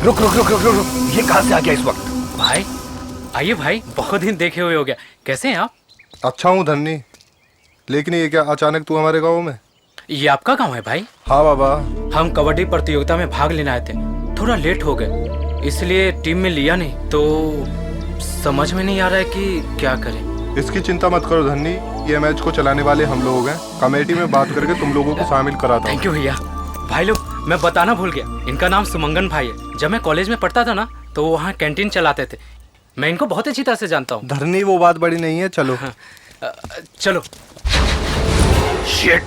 रुक रुक रुक रुक रुक, ये कहाँ से आ गया इस वक्त? भाई आइए भाई, बहुत दिन देखे हुए हो गया। कैसे हैं आप? अच्छा हूँ धन्नी, लेकिन ये क्या अचानक तू हमारे गांव में? ये आपका गांव है भाई? हाँ बाबा। हम कबड्डी प्रतियोगिता में भाग लेने आए थे, थोड़ा लेट हो गए इसलिए टीम में लिया नहीं, तो समझ में नहीं आ रहा है कि क्या करें। इसकी चिंता मत करो धन्नी, ये मैच को चलाने वाले हम लोग हैं। कमेटी में बात करके तुम लोगों को शामिल कराता हूँ। थैंक यू भैया। भाई लोग मैं बताना भूल गया, इनका नाम सुमंगन भाई है। जब मैं कॉलेज में पढ़ता था ना तो वहाँ कैंटीन चलाते थे। मैं इनको बहुत अच्छी तरह से जानता हूँ। धरनी वो बात बड़ी नहीं है, चलो। चलो। शिट।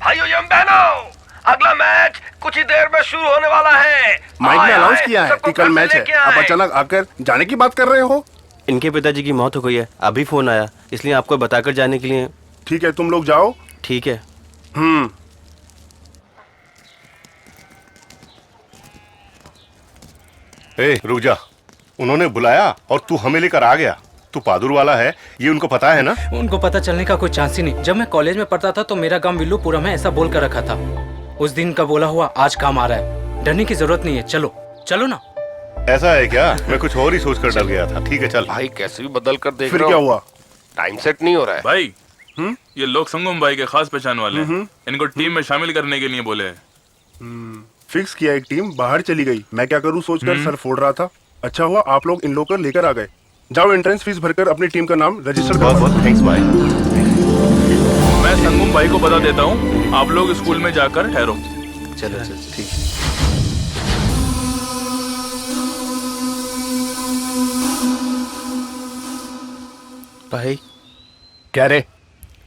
भाइयों एवं बहनों, अगला मैच कुछ ही देर में शुरू होने वाला है। माइक में अनाउंस किया है कि कल मैच है। आप अचानक आकर जाने की बात कर रहे हो? इनके पिताजी की मौत हो गई है, अभी फोन आया, इसलिए आपको बताकर जाने के लिए। ठीक है, तुम लोग जाओ। ठीक है। ए, रुक जा। उन्होंने बुलाया और तू हमें लेकर आ गया। तू पादुर वाला है, ये उनको पता है ना? उनको पता चलने का कोई चांस ही नहीं। जब मैं कॉलेज में पढ़ता था तो मेरा गांव विल्लूपुरा में ऐसा बोल कर रखा था। उस दिन का बोला हुआ आज काम आ रहा है। डरने की जरूरत नहीं है, चलो चलो ना। ऐसा है क्या? मैं कुछ और ही सोच कर डर गया था। ठीक है चल। भाई कैसे भी बदल कर देख फिर रहा क्या हूं। हुआ? टाइम सेट नहीं हो रहा है भाई। ये लोग संगम भाई के खास पहचान वाले हैं। इनको टीम में शामिल करने के लिए बोले हैं। फिक्स किया, एक टीम बाहर चली गई। मैं क्या करूं सोचकर सर फोड़ रहा था। अच्छा हुआ आप लोग इन लोग को लेकर आ गए। जाओ एंट्रेंस फीस भरकर अपनी टीम का नाम रजिस्टर करो। बहुत थैंक्स भाई। मैं संगम भाई को बता देता हूँ, आप लोग स्कूल में जाकर ठहरो। चलो चलो ठीक। भाई क्या रे?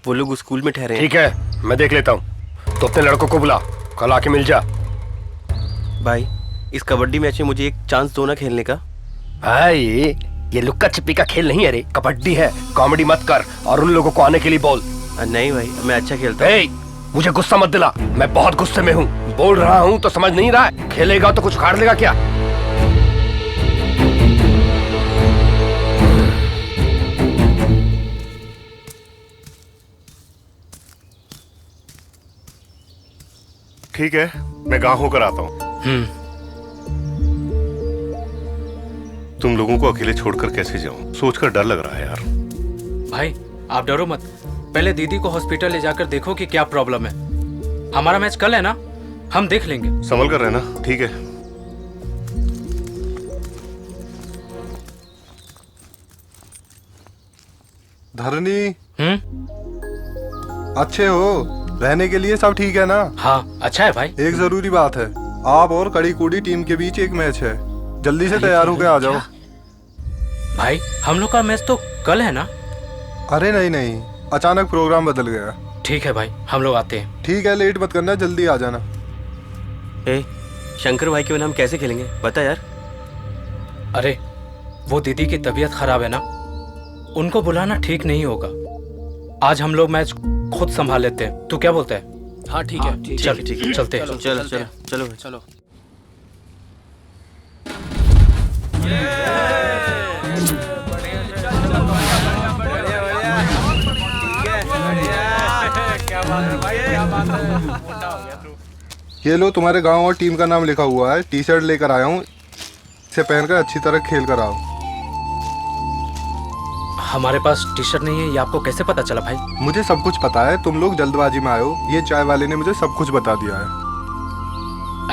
वो लोग स्कूल में ठहरे हैं। ठीक है, मैं देख लेता हूँ। तो अपने लड़कों को बुला, कल आके मिल जा। भाई इस कबड्डी मैच में मुझे एक चांस दो ना खेलने का। भाई ये लुक्का छिपी का खेल नहीं है रे, कबड्डी है। कॉमेडी मत कर और उन लोगों को आने के लिए बोल। नहीं भाई, मैं अच्छा खेलता हूँ। मुझे गुस्सा मत दिला, मैं बहुत गुस्से में हूँ। बोल रहा हूँ तो समझ नहीं रहा है। खेलेगा तो कुछ उखाड़ लेगा क्या? ठीक है, मैं गांव होकर आता हूँ। तुम लोगों को अकेले छोड़कर कैसे जाऊं? सोचकर डर लग रहा है यार। भाई आप डरो मत, पहले दीदी को हॉस्पिटल ले जाकर देखो कि क्या प्रॉब्लम है। हमारा मैच कल है ना, हम देख लेंगे। संभल कर रहना, ठीक है? धरनी अच्छे हो? रहने के लिए सब ठीक है ना? हाँ अच्छा है भाई। एक जरूरी बात है, आप और कड़ी कुड़ी टीम के बीच एक मैच है। जल्दी से तैयार होकर आ जाओ। भाई हम लोग का मैच तो कल है ना? अरे नहीं नहीं, अचानक प्रोग्राम बदल गया। ठीक है भाई, हम लोग आते हैं। ठीक है, लेट मत करना, जल्दी आ जाना। शंकर भाई के बिना हम कैसे खेलेंगे बता यार। अरे वो दीदी की तबीयत खराब है ना, उनको बुलाना ठीक नहीं होगा। आज हम लोग मैच खुद संभाल लेते हैं, तू क्या बोलता है? हाँ ठीक है, चल ठीक है, चलते हैं। चलो चलो चलो चलो। ये लो, तुम्हारे गांव और टीम का नाम लिखा हुआ है। टी शर्ट लेकर आया हूँ, इसे पहनकर अच्छी तरह खेल कर आओ। हमारे पास टी शर्ट नहीं है, ये आपको कैसे पता चला भाई? मुझे सब कुछ पता है, तुम लोग जल्दबाजी में आए हो। ये चाय वाले ने मुझे सब कुछ बता दिया है।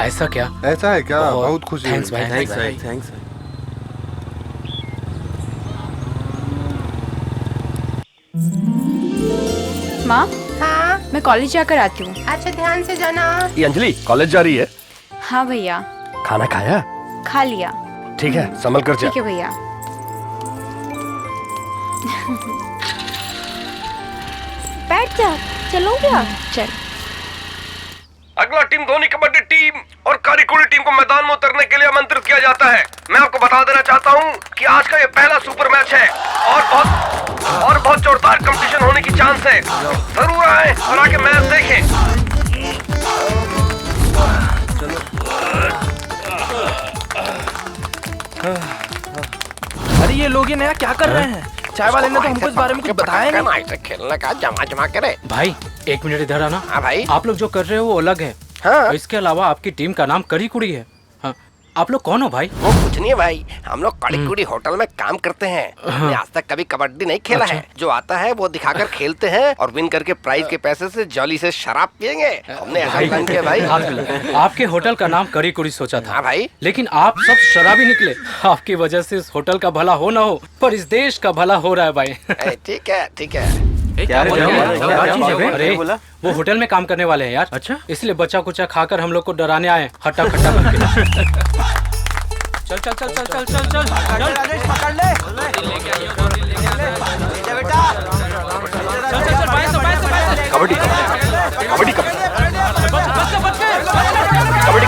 ऐसा क्या? ऐसा है क्या? बहुत खुशी। थैंक्स भाई, थैंक्स भाई, थैंक्स। माँ हाँ मैं कॉलेज जाकर आती हूँ। अच्छा ध्यान से जाना। ये अंजलि कॉलेज जा रही है? हाँ भैया। खाना खाया? खा लिया। ठीक है, संभल कर जा। ठीक है भैया। बैठ जा, चलो क्या? चल। अगला टीम धोनी कबड्डी टीम और कारीकुड़ी टीम को मैदान में उतरने के लिए आमंत्रित किया जाता है। मैं आपको बता देना चाहता हूं कि आज का ये पहला सुपर मैच है और बहुत जोरदार कंपटीशन होने की चांस है। जरूर आए और आके मैच देखें। अरे ये लोग ये नया क्या कर रहे हैं? चाय वाले ने तो हमको इस बारे में कुछ बताया नहीं। ऐसे खेलने का जमा जमा करे। भाई एक मिनट इधर आना। हाँ भाई। आप लोग जो कर रहे हो वो अलग है। हाँ। इसके अलावा आपकी टीम का नाम कड़ी कुड़ी है। हाँ। आप लोग कौन हो भाई? वो कुछ नहीं है भाई, हम लोग कड़ी कुड़ी होटल में काम करते हैं। हमने आज तक कभी कबड्डी नहीं खेला है। जो आता है वो दिखाकर खेलते हैं और विन करके प्राइज के पैसे से जॉली से शराब पियेंगे। हमने ऐसा प्लान किया भाई। आपके होटल का नाम कड़ी कुड़ी सोचा था। हाँ भाई। लेकिन आप सब शराबी निकले। आपकी वजह से इस होटल का भला हो ना हो, पर इस देश का भला हो रहा है भाई। ठीक है ठीक है। अरे वो होटल में काम करने वाले हैं यार। अच्छा, इसलिए बच्चा कुचा खाकर हम लोग को डराने आए हट्टा खट्टा करके। चल चल चल चल चल चल चल राजेश पकड़ ले। बेटा चल चल चल बाएं से कबड्डी कबड्डी कबड्डी कबड्डी।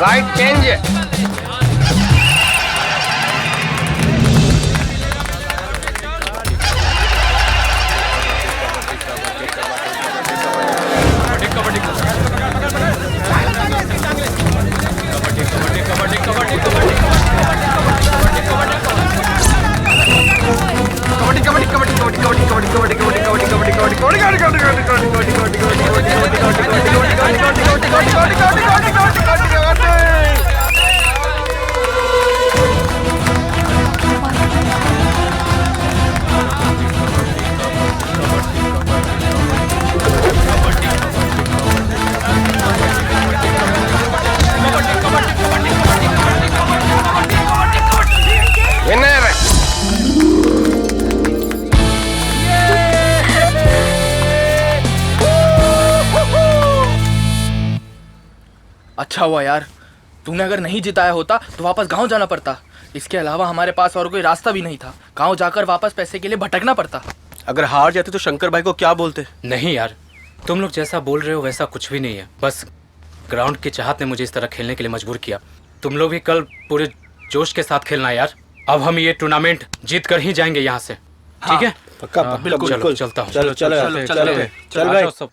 Side change. अच्छा हुआ यार, तूने अगर नहीं जिताया होता तो वापस गांव जाना पड़ता। इसके अलावा हमारे पास और कोई रास्ता भी नहीं था। गांव जाकर वापस पैसे के लिए भटकना पड़ता। अगर हार जाते तो शंकर भाई को क्या बोलते? नहीं यार, तुम लोग जैसा बोल रहे हो वैसा कुछ भी नहीं है। बस ग्राउंड की चाहत ने मुझे इस तरह खेलने के लिए मजबूर किया। तुम लोग भी कल पूरे जोश के साथ खेलना यार। अब हम ये टूर्नामेंट जीत कर ही जाएंगे यहाँ से, ठीक है? पक्का, बिल्कुल। चलता हूँ। चल भाई। सब।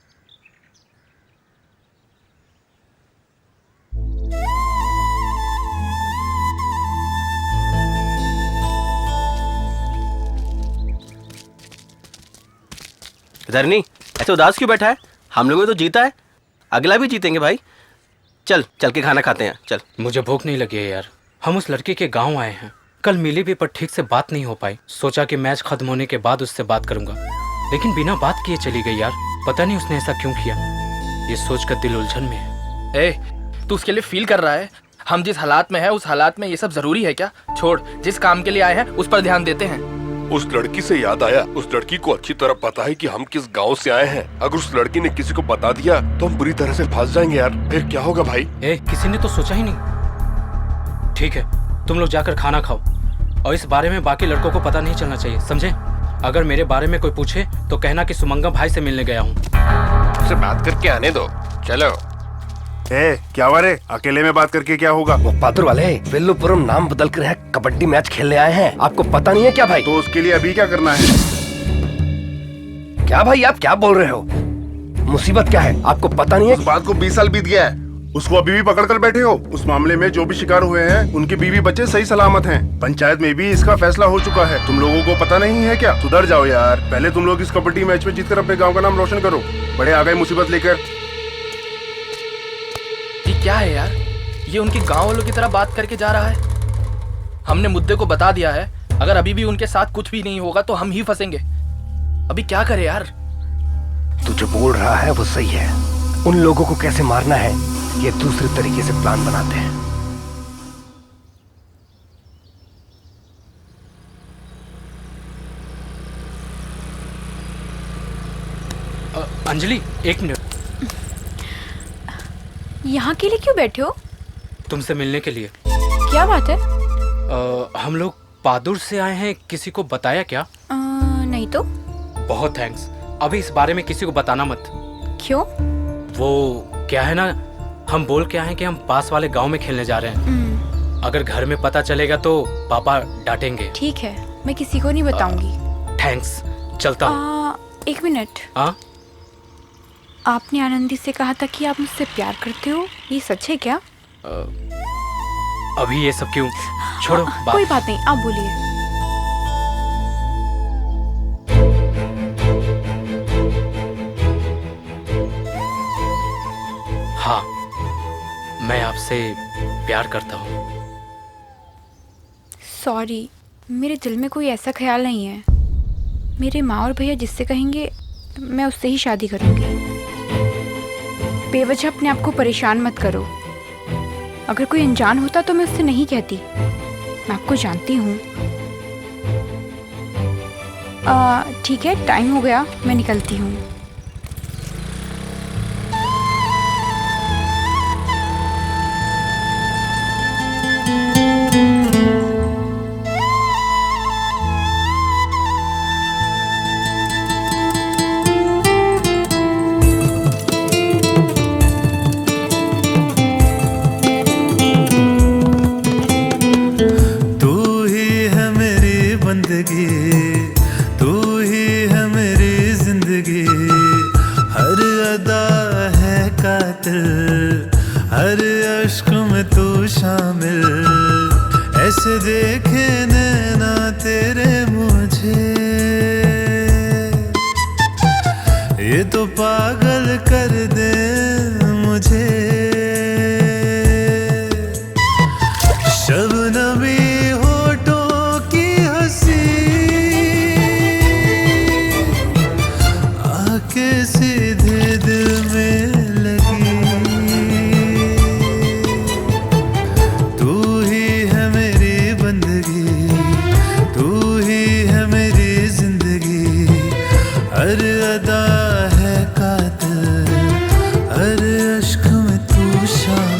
धरनी ऐसे उदास क्यों बैठा है? हम लोगों ने तो जीता है, अगला भी जीतेंगे भाई। चल के खाना खाते हैं। चल। मुझे भूख नहीं लगी है यार। हम उस लड़के के गांव आए हैं। कल मिली भी पर ठीक से बात नहीं हो पाई। सोचा कि मैच खत्म होने के बाद उससे बात करूंगा, लेकिन बिना बात किए चली गई यार। पता नहीं उसने ऐसा क्यों किया। ये सोचकर दिल उलझन में है। तू उसके लिए फील कर रहा है? हम जिस हालात में है उस हालात में ये सब जरूरी है क्या? छोड़, जिस काम के लिए आए हैं उस पर ध्यान देते हैं। उस लड़की से याद आया, उस लड़की को अच्छी तरह पता है कि हम किस गांव से आए हैं। अगर उस लड़की ने किसी को बता दिया तो हम बुरी तरह से फंस जाएंगे यार। फिर क्या होगा भाई? किसी ने तो सोचा ही नहीं। ठीक है, तुम लोग जाकर खाना खाओ और इस बारे में बाकी लड़कों को पता नहीं चलना चाहिए, समझे? अगर मेरे बारे में कोई पूछे तो कहना कि सुमंगम भाई से मिलने गया हूँ। उससे बात करके आने दो। चलो। क्या हुआ रे? अकेले में बात करके क्या होगा? वो पादुर वाले वेल्लुपुरम नाम बदल कर है, कबड्डी मैच खेलने आए हैं। आपको पता नहीं है क्या भाई? तो उसके लिए अभी क्या करना है? क्या भाई आप क्या बोल रहे हो? मुसीबत क्या है? आपको पता नहीं है? उस बात को 20 साल बीत गया है, उसको अभी भी पकड़ कर बैठे हो। उस मामले में जो भी शिकार हुए हैं उनके बीवी बच्चे सही सलामत हैं। पंचायत में भी इसका फैसला हो चुका है। तुम लोगों को पता नहीं है क्या? सुधर जाओ यार। पहले तुम लोग इस कबड्डी मैच में जीतकर अपने गाँव का नाम रोशन करो। बड़े आ गए मुसीबत लेकर। ये क्या है यार? ये उनके गांव वालों की तरह बात करके जा रहा है। हमने मुद्दे को बता दिया है, अगर अभी भी उनके साथ कुछ भी नहीं होगा तो हम ही फंसेंगे। अभी क्या करे यार? तू जो बोल रहा है वो सही है। उन लोगों को कैसे मारना है ये दूसरे तरीके से प्लान बनाते हैं। अंजलि, एक मिनट। यहाँ के लिए क्यों बैठे हो? तुमसे मिलने के लिए। क्या बात है? हम लोग पादुर से आए हैं। किसी को बताया क्या? नहीं तो। बहुत थैंक्स। अभी इस बारे में किसी को बताना मत। क्यों? वो क्या है ना, हम बोल के आए हैं कि हम पास वाले गांव में खेलने जा रहे हैं। अगर घर में पता चलेगा तो पापा डांटेंगे। ठीक है, मैं किसी को नहीं बताऊंगी। थैंक्स, चलता हूँ। एक मिनट। आपने आनंदी से कहा था कि आप मुझसे प्यार करते हो, ये सच है क्या? अभी ये सब क्यों? छोड़ो बात। कोई बात नहीं, आप बोलिए। हाँ, मैं आपसे प्यार करता हूँ। सॉरी, मेरे दिल में कोई ऐसा ख्याल नहीं है। मेरे माँ और भैया जिससे कहेंगे मैं उससे ही शादी करूँगी। बेवजह अपने आप को परेशान मत करो। अगर कोई अनजान होता तो मैं उससे नहीं कहती। मैं आपको जानती हूँ। ठीक है, टाइम हो गया, मैं निकलती हूँ। हर अश्क में तू शामिल, ऐसे देखे नैना तेरे मुझे, ये तो पागल कर दे मुझे। शबनमी होठों की हंसी आके सीधे दिल में लगी, तू ही है मेरी बंदगी, तू ही है मेरी जिंदगी। हर अदा है कातिल, हर अश्क में तू शामिल।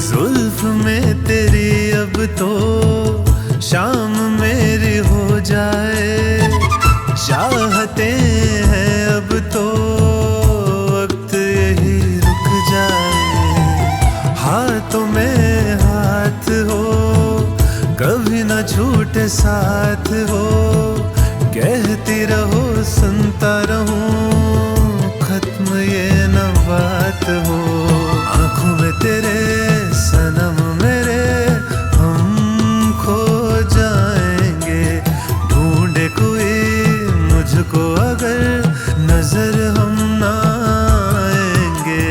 जुल्फ में तेरी अब तो शाम मेरी हो जाए, चाहते हैं अब तो वक्त यही रुक जाए। हाथों में हाथ हो, कभी न छूटे साथ हो, कहती रहो सुनता रहूं, खत्म ये न बात हो। आंखों में तेरे सनम मेरे हम खो जाएंगे, ढूंढे कोई मुझको अगर नजर हम ना आएंगे।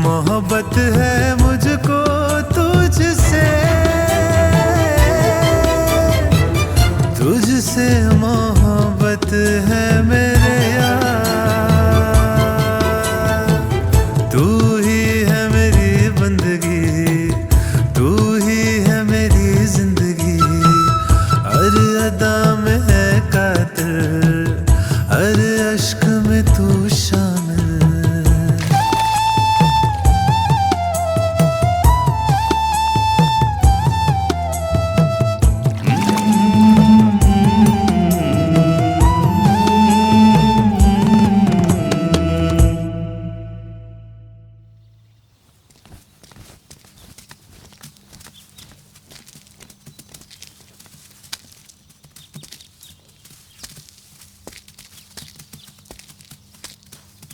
मोहब्बत है मुझको तुझसे, तुझसे मोहब्बत है मेरे यार, तू ही है मेरी बंदगी, तू ही है मेरी जिंदगी। हर अदा में है कातिल, हर अश्क में तू शामिल।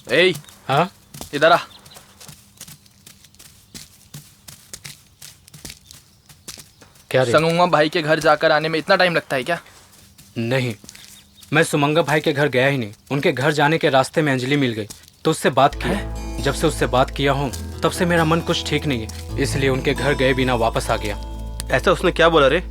ए, हाँ इधर आ। क्या रे? संगुंगा भाई के घर जाकर आने में इतना टाइम लगता है क्या? नहीं, मैं सुमंगा भाई के घर गया ही नहीं। उनके घर जाने के रास्ते में अंजलि मिल गई तो उससे बात की। जब से उससे बात किया हूँ तब से मेरा मन कुछ ठीक नहीं है, इसलिए उनके घर गए बिना वापस आ गया। ऐसा उसने क्या बोला रे?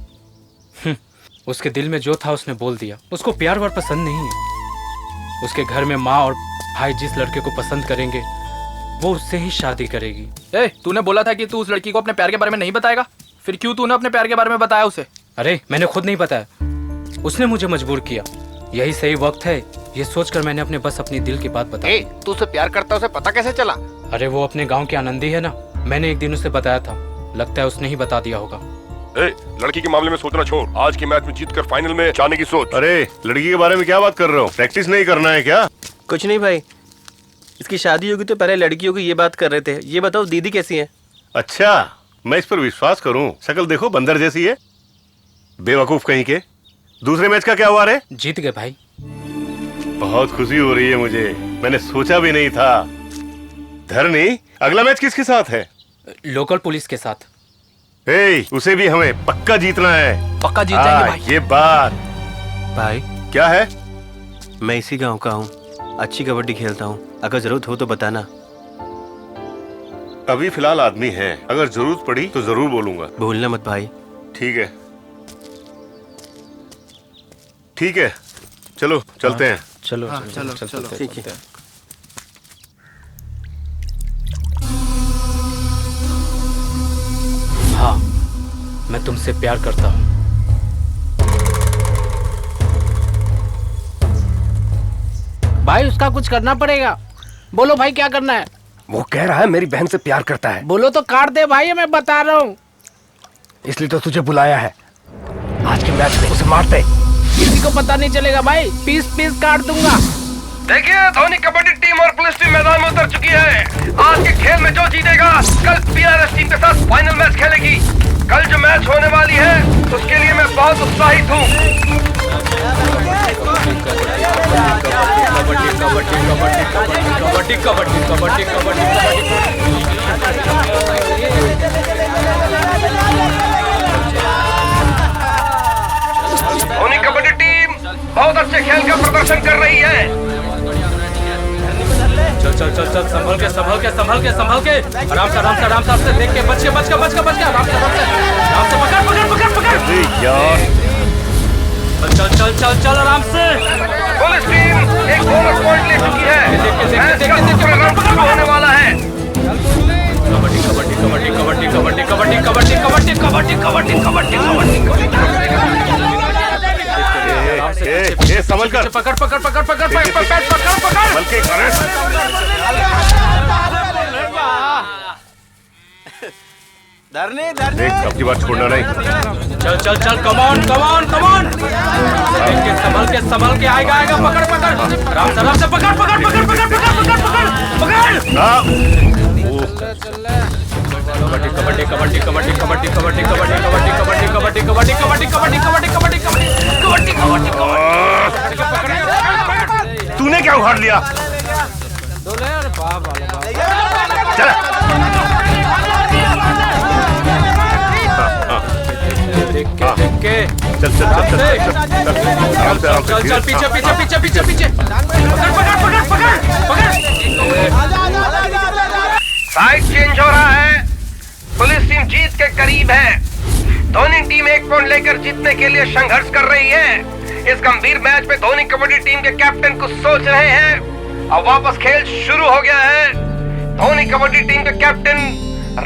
उसके दिल में जो था उसने बोल दिया। उसको प्यार वार पसंद नहीं है। उसके घर में माँ और भाई जिस लड़के को पसंद करेंगे वो उससे ही शादी करेगी। ए, तूने बोला था कि तू उस लड़की को अपने प्यार के बारे में नहीं बताएगा, फिर क्यों तूने अपने प्यार के बारे में बताया उसे? अरे मैंने खुद नहीं बताया, उसने मुझे मजबूर किया। यही सही वक्त है ये सोचकर मैंने अपने बस अपनी दिल की बात बताई। तू उसे प्यार करता, उसे पता कैसे चला? अरे वो अपने गांव के आनंदी है ना, मैंने एक दिन उसे बताया था, लगता है उसने ही बता दिया होगा। लड़की के मामले में सोचना छोड़, आज के मैच में जीतकर फाइनल में जाने की सोच। अरे लड़की के बारे में क्या बात कर रहे हो? प्रैक्टिस नहीं करना है क्या? कुछ नहीं भाई, इसकी शादी होगी तो पहले लड़की होगी ये बात कर रहे थे। ये बताओ दीदी कैसी है? अच्छा, मैं इस पर विश्वास करूं? शक्ल देखो बंदर जैसी है, बेवकूफ कहीं के। दूसरे मैच का क्या हुआ रे? जीत गए भाई। बहुत खुशी हो रही है मुझे, मैंने सोचा भी नहीं था। धरनी, अगला मैच किसके साथ है? लोकल पुलिस के साथ। उसे भी हमें पक्का जीतना है। पक्का जीत जाएंगे भाई। ये बात भाई क्या है? मैं इसी गांव का हूँ, अच्छी कबड्डी खेलता हूँ, अगर जरूरत हो तो बताना। अभी फिलहाल आदमी है, अगर जरूरत पड़ी तो जरूर बोलूंगा। भूलना मत भाई। ठीक है ठीक है, चलो चलते हैं। चलो चलो ठीक है। हाँ, मैं तुमसे प्यार करता हूँ। भाई उसका कुछ करना पड़ेगा। बोलो भाई क्या करना है? वो कह रहा है मेरी बहन से प्यार करता है। बोलो तो काट दे भाई, मैं बता रहा हूँ। इसलिए तो तुझे बुलाया है। आज के मैच में उसे मारते। किसी को पता नहीं चलेगा भाई, पीस पीस काट दूंगा। देखिए, धोनी कबड्डी टीम और पुलिस टीम मैदान में उतर चुकी है। आज के खेल में जो जीतेगा कल पीआरएस टीम के साथ फाइनल मैच खेलेगी। कल जो मैच होने वाली है उसके लिए मैं बहुत उत्साहित हूँ। धोनी कबड्डी टीम बहुत अच्छे खेल का प्रदर्शन कर रही है। चल चल चल चल, संभल के संभल के संभल के संभल के, आराम से आराम से आराम से देख के, बच के बच के बच के बच के, आराम से आराम से पकड़ पकड़ पकड़ पकड़। चल चल चल चल आराम से। पुलिस टीम एक बोनस पॉइंट ले चुकी है। होने वाला है। कबड्डी कबड्डी कबड्डी कबड्डी कबड्डी कबड्डी कबड्डी कबड्डी कबड्डी कबड्डी कबड्डी कबड्डी। संभल कर। पकड़ पकड़ पकड़ पकड़ पकड़ पकड़ पकड़। बल्कि धरने अब की बात छोड़ना नहीं। चल चल चल, come on come on come on. संभल के आएगा आएगा, पकड़ पकड़, आराम से पकड़ पकड़ पकड़ पकड़ पकड़ पकड़ पकड़ पकड़। कबड्डी कबड्डी कबड्डी कबड्डी कबड्डी कबड्डी कबड्डी कबड्डी कबड्डी कबड्डी कबड्डी कबड्डी कबड्डी कबड्डी कबड्डी कबड्डी कबड्डी कबड्डी। तूने क्या उखाड़ लिया? चल देख के चल चल चल चल चल, पीछे पीछे पीछे पीछे पीछे, पकड़ पकड़ पकड़ पकड़ पकड़। साइड चेंज हो रहा है। पुलिस टीम जीत के करीब है। धोनी टीम 1 पॉइंट लेकर जीतने के लिए संघर्ष कर रही है। इस गंभीर मैच में धोनी कबड्डी टीम के कैप्टन कुछ सोच रहे हैं। अब वापस खेल शुरू हो गया है। धोनी कबड्डी टीम के कैप्टन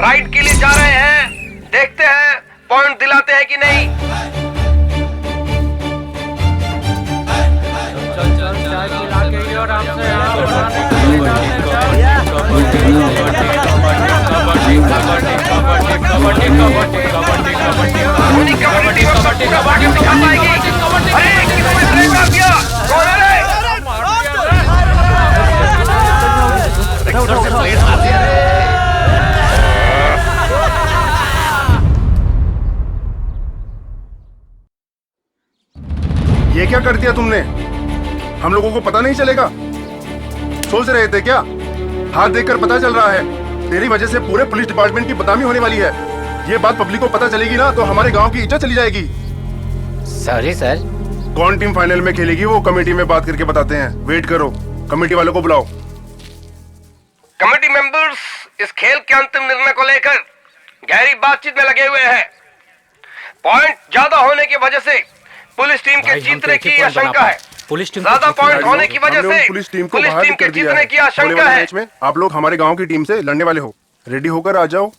राइड के लिए जा रहे हैं। देखते हैं पॉइंट दिलाते हैं कि नहीं। ये क्या कर दिया तुमने? हम लोगों को पता नहीं चलेगा? सोच रहे थे क्या? हाथ देखकर पता चल रहा है। तेरी वजह से पूरे पुलिस डिपार्टमेंट की बदनामी होने वाली है। ये बात पब्लिक को पता चलेगी ना तो हमारे गांव की इज्जत चली जाएगी। Sorry sir. कौन टीम फाइनल में खेलेगी वो कमेटी में बात करके बताते हैं। वेट करो, कमेटी वालों को बुलाओ। कमेटी मेंबर्स इस खेल के अंतिम निर्णय को लेकर गहरी बातचीत में लगे हुए हैं। पॉइंट ज्यादा होने की वजह से पुलिस टीम के जीतने की आशंका है। पुलिस टीम ज्यादा पॉइंट होने की वजह से पुलिस टीम को बाहर कर दिया जीतने है। की आशंका है। मैच में आप लोग हमारे गांव की टीम से लड़ने वाले हो। रेडी होकर आ जाओ।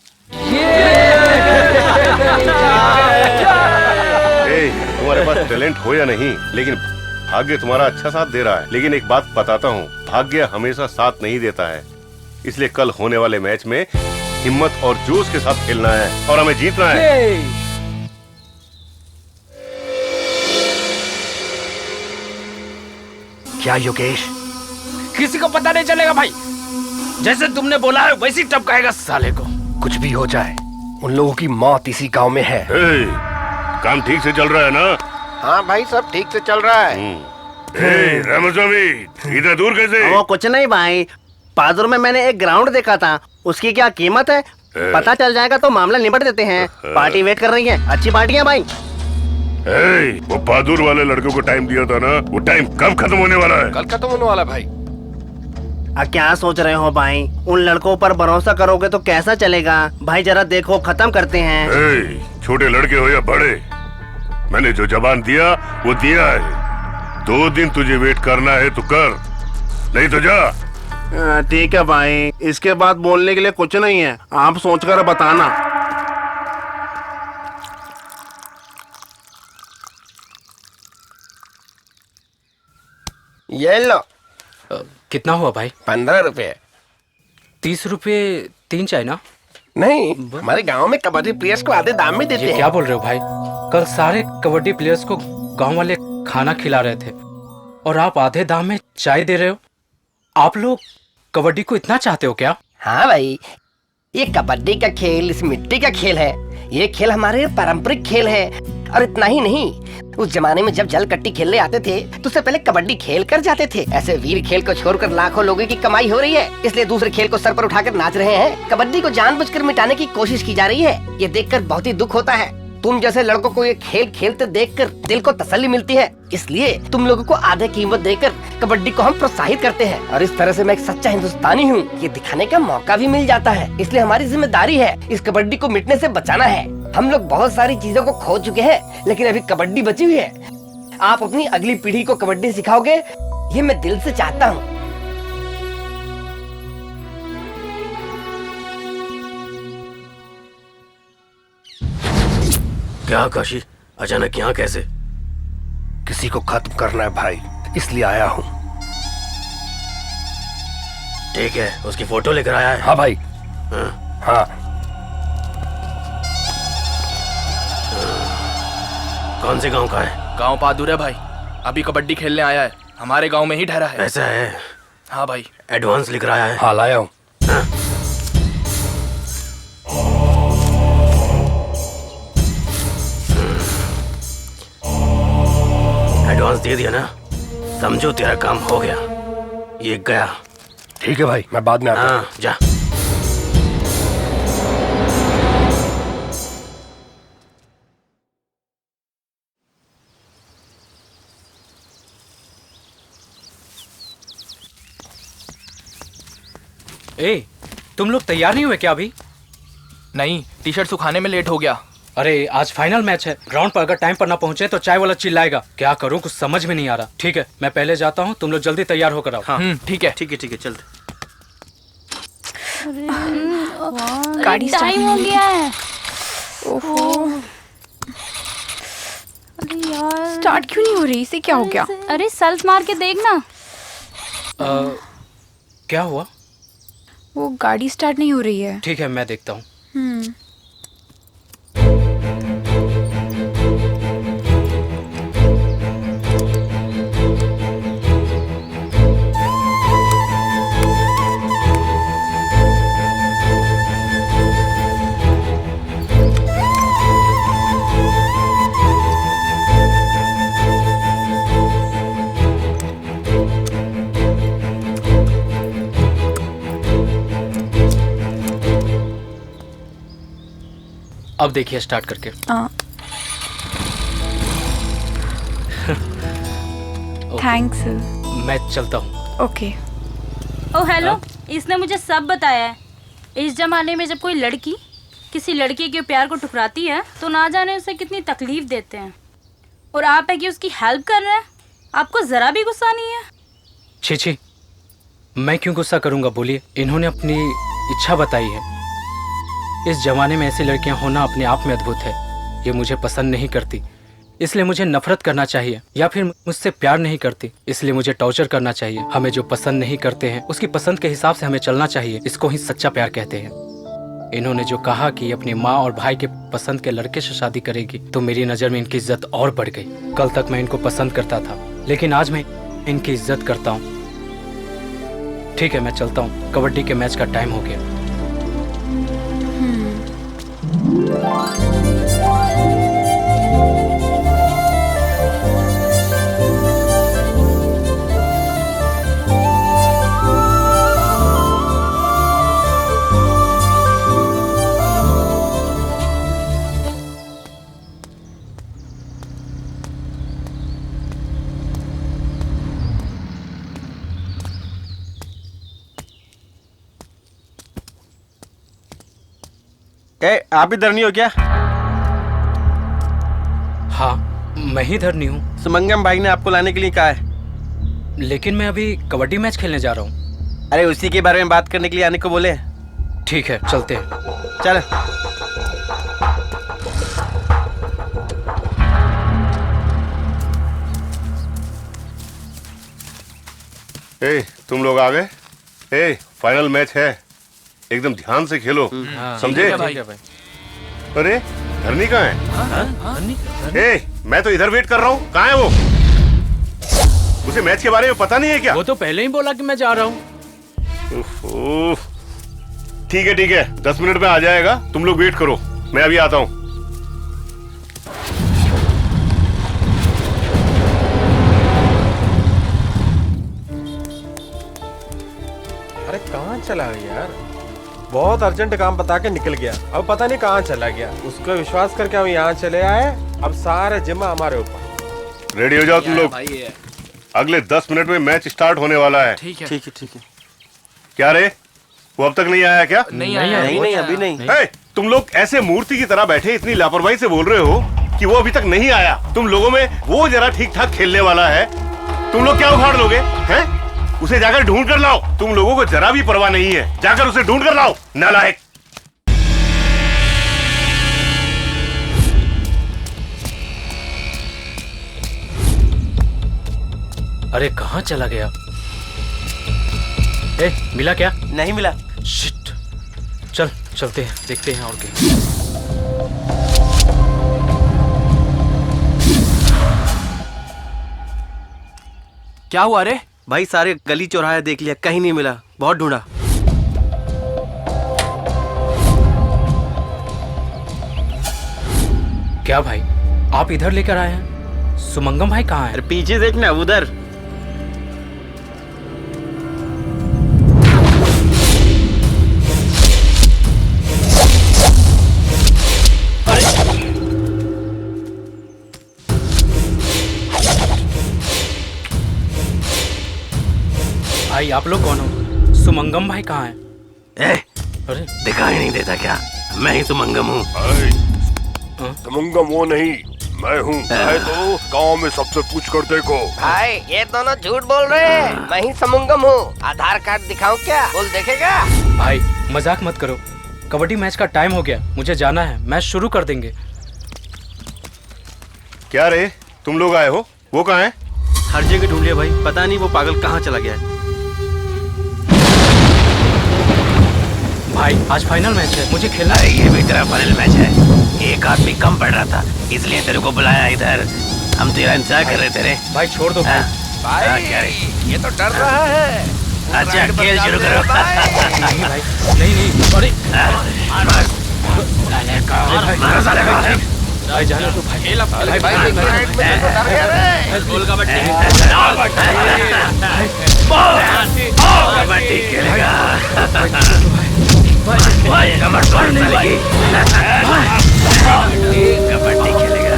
तुम्हारे पास टैलेंट हो या नहीं, लेकिन भाग्य तुम्हारा अच्छा साथ दे रहा है। लेकिन एक बात बताता हूँ, भाग्य हमेशा साथ नहीं देता है। इसलिए कल होने वाले मैच में हिम्मत और जोश के साथ खेलना है और हमें जीतना है। क्या योगेश? किसी को पता नहीं चलेगा भाई। जैसे तुमने बोला है वैसी टपकाएगा साले को। कुछ भी हो जाए, उन लोगों की मौत इसी गांव में है। काम ठीक से चल रहा है ना? हाँ भाई, सब ठीक से चल रहा है। रामास्वामी, इधर दूर कैसे? वो कुछ नहीं भाई, पादुर में मैंने एक ग्राउंड देखा था, उसकी क्या कीमत है पता चल जाएगा तो मामला निपट देते हैं। पार्टी वेट कर रही है, अच्छी पार्टी है भाई। वो बहादुर वाले लड़कों को टाइम दिया था ना, वो टाइम कब खत्म होने वाला है? कल खत्म होने वाला है भाई। क्या सोच रहे हो भाई? उन लड़कों पर भरोसा करोगे तो कैसा चलेगा भाई? जरा देखो, खत्म करते हैं। छोटे लड़के हो या बड़े, मैंने जो जबान दिया वो दिया है। 2 दिन तुझे वेट करना है तो कर, नहीं तो जा। ठीक है भाई, इसके बाद बोलने के लिए कुछ नहीं है, आप सोचकर बताना। ये लो। कितना हुआ भाई? 15 रुपए। 30 रुपए 3 चाय ना? नहीं, हमारे गांव में कबड्डी प्लेयर्स को आधे दाम में देते हैं। क्या बोल रहे हो भाई? कल सारे कबड्डी प्लेयर्स को गांव वाले खाना खिला रहे थे और आप आधे दाम में चाय दे रहे हो? आप लोग कबड्डी को इतना चाहते हो क्या? हाँ भाई, ये कबड्डी का खेल इस मिट्टी का खेल है। ये खेल हमारे पारंपरिक खेल है। और इतना ही नहीं, उस जमाने में जब जल कट्टी खेलने आते थे तो उससे पहले कबड्डी खेल कर जाते थे। ऐसे वीर खेल को छोड़कर लाखों लोगों की कमाई हो रही है, इसलिए दूसरे खेल को सर पर उठाकर नाच रहे हैं। कबड्डी को जानबूझकर मिटाने की कोशिश की जा रही है। ये देखकर बहुत ही दुख होता है। तुम जैसे लड़कों को ये खेल खेलते देखकर दिल को तसल्ली मिलती है, इसलिए तुम लोगों को आधे कीमत देकर कबड्डी को हम प्रोत्साहित करते हैं। और इस तरह से मैं एक सच्चा हिंदुस्तानी हूँ, ये दिखाने का मौका भी मिल जाता है। इसलिए हमारी जिम्मेदारी है इस कबड्डी को मिटने से बचाना है। हम लोग बहुत सारी चीजों को खो चुके हैं, लेकिन अभी कबड्डी बची हुई है। आप अपनी अगली पीढ़ी को कबड्डी सिखाओगे, ये मैं दिल से चाहता हूँ। क्या काशी, अचानक यहाँ कैसे? किसी को खत्म करना है भाई, इसलिए आया हूँ। ठीक है, उसकी फोटो लेकर आया है? हाँ भाई। हाँ। कौन से गांव का है? गांव बहादुर है भाई, अभी कबड्डी खेलने आया है, हमारे गांव में ही ठहरा है। ऐसा है? हाँ भाई। एडवांस लिख रहा है? हाँ, लाया हूँ। एडवांस दे दिया ना? समझो तेरा काम हो गया, ये गया। ठीक है भाई, मैं बाद में आता हूँ। जा। ए, तुम लोग तैयार नहीं हुए क्या अभी? नहीं, टी शर्ट सुखाने में लेट हो गया। अरे आज फाइनल मैच है, ग्राउंड पर अगर टाइम पर ना पहुंचे तो चाय वाला चिल्लाएगा। क्या करूं, कुछ समझ में नहीं आ रहा। ठीक है, मैं पहले जाता हूं, तुम लोग जल्दी तैयार होकर आओ। हाँ, ठीक है। ठीक है, ठीक है, चलते। गाड़ी टाइम हो गया है। ओहो, अरे यार, स्टार्ट क्यों नहीं हो रही? इसे क्या हो गया? अरे सेल्फ मार के देखना। क्या हुआ? वो गाड़ी स्टार्ट नहीं हो रही है। ठीक है, मैं देखता हूँ। अब देखिए स्टार्ट करके। थैंक्स। मैं चलता हूँ। ओके। ओ हेलो, इसने मुझे सब बताया है। इस जमाने में जब कोई लड़की किसी लड़के के प्यार को ठुकराती है तो ना जाने उसे कितनी तकलीफ देते हैं, और आप है कि उसकी हेल्प कर रहे हैं। आपको जरा भी गुस्सा नहीं है? छी छी, मैं क्यों गुस्सा करूंगा? बोलिए, इन्होंने अपनी इच्छा बताई है। इस जमाने में ऐसी लड़कियां होना अपने आप में अद्भुत है। ये मुझे पसंद नहीं करती, इसलिए मुझे नफरत करना चाहिए, या फिर मुझसे प्यार नहीं करती इसलिए मुझे टॉर्चर करना चाहिए। हमें जो पसंद नहीं करते हैं उसकी पसंद के हिसाब से हमें चलना चाहिए। इसको ही सच्चा प्यार कहते हैं। इन्होंने जो कहा कि अपनी माँ और भाई के पसंद के लड़के से शादी करेगी, तो मेरी नज़र में इनकी इज्जत और बढ़ गई। कल तक मैं इनको पसंद करता था, लेकिन आज मैं इनकी इज्जत करता हूँ। ठीक है, मैं चलता हूँ, कबड्डी के मैच का टाइम हो गया। आप इधर नहीं हो क्या? हाँ, मैं ही धरनी हूँ। सुमंगम भाई ने आपको लाने के लिए कहा है। लेकिन मैं अभी कबड्डी मैच खेलने जा रहा हूँ। अरे उसी के बारे में बात करने के लिए आने को बोले। ठीक है, चलते हैं। चल। तुम लोग आ गए? फाइनल मैच है, एकदम ध्यान से खेलो, समझे? अरे धरनी कहाँ है? मैं तो इधर वेट कर रहा हूँ, कहाँ है वो? उसे मैच के बारे में पता नहीं है क्या? वो तो पहले ही बोला कि मैं जा रहा हूँ। ठीक है, 10 मिनट में आ जाएगा, तुम लोग वेट करो, मैं अभी आता हूँ। अरे कहाँ चला गया यार? बहुत अर्जेंट काम बता के निकल गया, अब पता नहीं कहाँ चला गया। उसको विश्वास करके हम यहाँ चले आए, अब सारे जिम्मा हमारे ऊपर। रेडी हो जाओ तुम लोग, अगले 10 मिनट में मैच स्टार्ट होने वाला है। ठीक है। क्या रे, वो अब तक नहीं आया क्या? नहीं, अभी नहीं। तुम लोग ऐसे मूर्ति की तरह बैठे इतनी लापरवाही से बोल रहे हो कि वो अभी तक नहीं आया। तुम लोगों में वो जरा ठीक ठाक खेलने वाला है, तुम लोग क्या उखाड़ लोगे? हैं? उसे जाकर ढूंढ कर लाओ। तुम लोगों को जरा भी परवाह नहीं है, जाकर उसे ढूंढ कर लाओ, नालायक। अरे कहाँ चला गया? मिला क्या? नहीं मिला। शिट, चलते हैं, देखते हैं और क्या। क्या हुआ रे? भाई सारे गली चौराहे देख लिया, कहीं नहीं मिला, बहुत ढूंढा। क्या भाई, आप इधर लेकर आए हैं? सुमंगम भाई कहाँ है? पीछे देखना, उधर। भाई आप लोग कौन हो? सुमंगम भाई कहाँ है? अरे दिखाई नहीं देता क्या? मैं ही सुमंगम हूँ। सुमंगम वो नहीं, मैं हूँ। तो गांव में सबसे पूछ कर देखो। भाई ये दोनों झूठ बोल रहे हैं, मैं ही सुमंगम हूँ। आधार कार्ड दिखाऊं क्या? बोल देखेगा? भाई मजाक मत करो, कबड्डी मैच का टाइम हो गया, मुझे जाना है, मैच शुरू कर देंगे। क्या रे, तुम लोग आए हो? वो कहाँ है? हर जगह ढूंढ लिया भाई, पता नहीं वो पागल कहाँ चला गया है। भाई आज फाइनल मैच है, मुझे खेलना है। ये भी तेरा फाइनल मैच है? एक आदमी कम पड़ रहा था, इसलिए तेरे को बुलाया इधर। हम तेरा इंतजार कर रहे थे रे। भाई छोड़ दो भाई। क्या रे? ये तो डर रहा है। अच्छा खेल शुरू करो। नहीं भाई, नहीं। अरे भाई जाना तो भाई। गोल कबड्डी खेलेगा। कमर तोड़ने लगी। कबड्डी खेलेगा।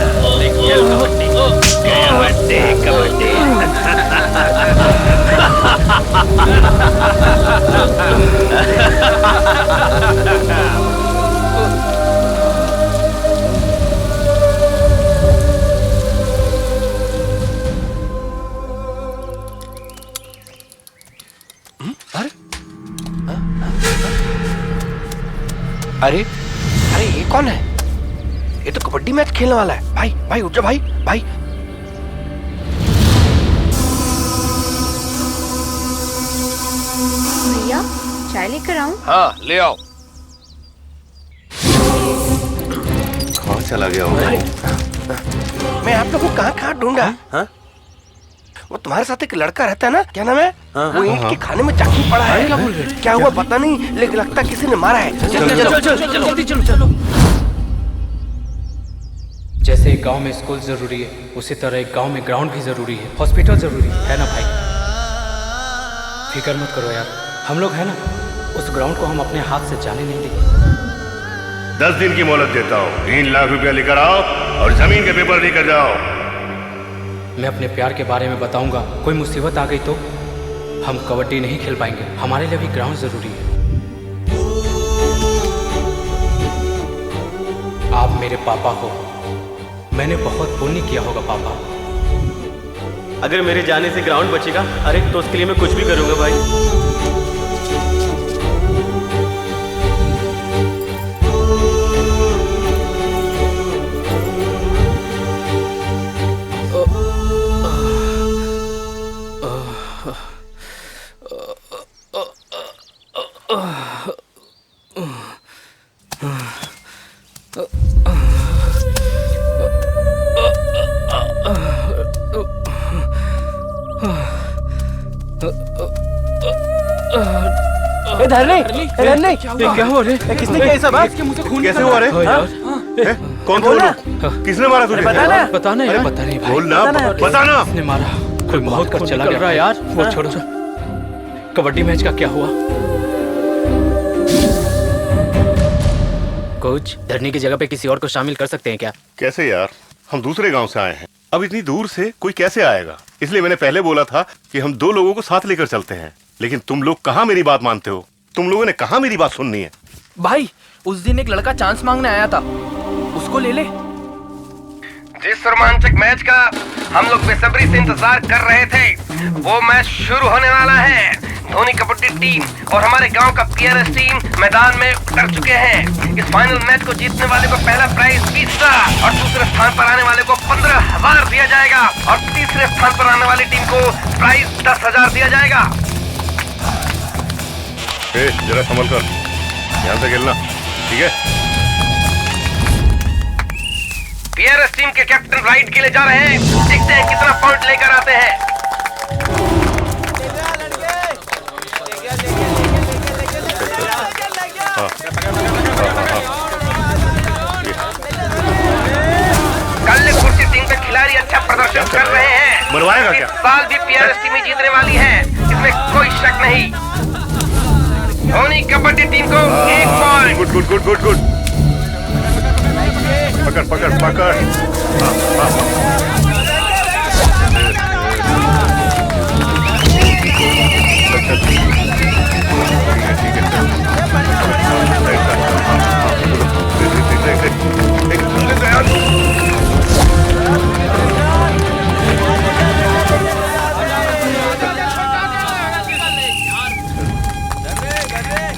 कबड्डी। अरे ये कौन है? ये तो कबड्डी मैच खेलने वाला है। भाई उठ जा भाई। भैया चाय लेकर आऊं? हाँ ले आओ। कहाँ चला गया होगा? मैं आप लोगों को कहाँ ढूंढा? वो तुम्हारे साथ एक लड़का रहता है ना, क्या नाम है? वो ईंट के खाने में जख्म पड़ा है। क्या बोल रहे? क्या हुआ पता नहीं, लेकिन लगता किसी ने मारा है। चलो। जैसे एक गांव में स्कूल जरूरी है, उसी तरह एक गांव में ग्राउंड भी जरूरी है, हॉस्पिटल जरूरी है ना भाई? फिक्र मत करो यार, हम लोग है ना, उस ग्राउंड को हम अपने हाथ से जाने नहीं देंगे। 10 दिन की मोहलत देता हूँ, 3 लाख रुपया लेकर आओ और जमीन के पेपर लेकर जाओ। मैं अपने प्यार के बारे में बताऊंगा, कोई मुसीबत आ गई तो हम कबड्डी नहीं खेल पाएंगे, हमारे लिए भी ग्राउंड जरूरी है। मेरे पापा हो, मैंने बहुत पुण्य किया होगा पापा। अगर मेरे जाने से ग्राउंड बचेगा, अरे तो उसके लिए मैं कुछ भी करूंगा भाई। क्या हुआ रे? किसने किया ऐसा बात? कैसे हुआ रे? कौन था वो लोग? किसने मारा तुझे? पता नहीं यार, पता नहीं भाई। बोल ना, बता ना। किसने मारा? कोई मौत कर चला गया यार। वो छोड़ो, कबड्डी मैच का क्या हुआ? कोच, धरनी की जगह पे किसी और को शामिल कर सकते हैं क्या? कैसे यार, हम दूसरे गांव से आए हैं, अब इतनी दूर से कोई कैसे आएगा? इसलिए मैंने पहले बोला था कि हम 2 लोगों को साथ लेकर चलते हैं, लेकिन तुम लोग कहाँ मेरी बात मानते हो? तुम लोगों ने कहाँ मेरी बात सुननी है? भाई उस दिन एक लड़का चांस मांगने आया था, उसको ले ले। जिस रोमांचक मैच का हम लोग बेसब्री से इंतजार कर रहे थे, वो मैच शुरू होने वाला है। धोनी कबड्डी टीम और हमारे गांव का पीआरएस टीम मैदान में उतर चुके हैं। इस फाइनल मैच को जीतने वाले को पहला प्राइज 20,000 और दूसरे स्थान पर आने वाले को 15,000 दिया जाएगा और तीसरे स्थान पर आने वाली टीम को प्राइज 10,000 दिया जाएगा। जरा संभल कर, ध्यान से खेलना, ठीक है? पीआरएस टीम के कैप्टन राइड के लिए जा रहे हैं, देखते हैं कितना पॉइंट लेकर आते हैं। कल्लेकुर्सी टीम के खिलाड़ी अच्छा प्रदर्शन कर रहे हैं। मरवाएगा क्या? इस साल भी पीआरएस टीम ही जीतने वाली है, इसमें कोई शक नहीं। धोनी कबड्डी टीम को 1 point. Good good good good good. पकड़ पकड़ पकड़।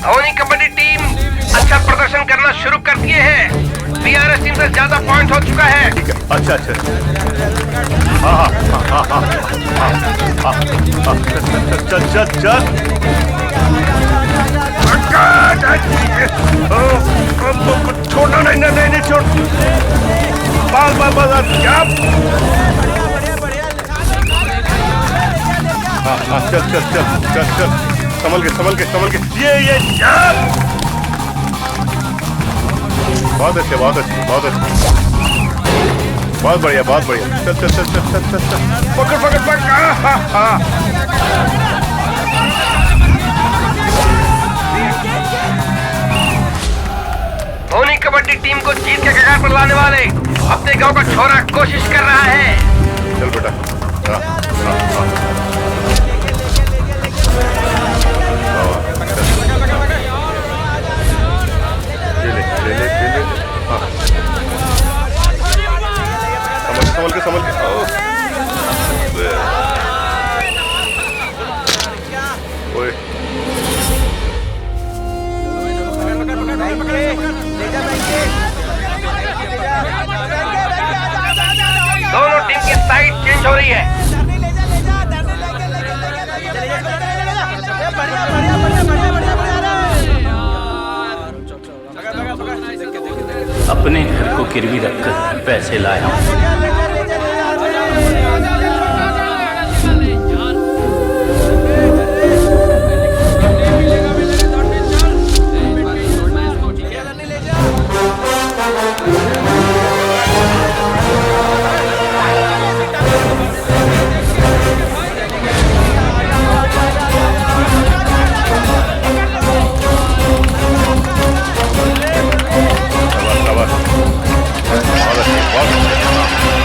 धोनी कबड्डी टीम अच्छा प्रदर्शन करना शुरू कर दिए हैं। पीआरएस टीम से ज्यादा पॉइंट हो चुका है। अच्छा अच्छा, चल चल चल। छोड़ना नहीं नहीं नहीं छोड़। बस बस बस क्या? चल चल चल चल चल, संभल के संभल के संभल के। ये बहुत अच्छे बहुत अच्छे बहुत अच्छे, बहुत बढ़िया बहुत बढ़िया। चल चल चल चल चल चल चल, पकड़ पकड़ पकड़। धोनी कबड्डी टीम को जीत के कगार पर लाने वाले अपने गांव का छोरा कोशिश कर रहा है। चल बेटा, संभल के संभल के। ओए दोनों टीम की साइड चेंज हो रही है। अपने घर को गिरवी रखकर पैसे लाया हूं। बहुत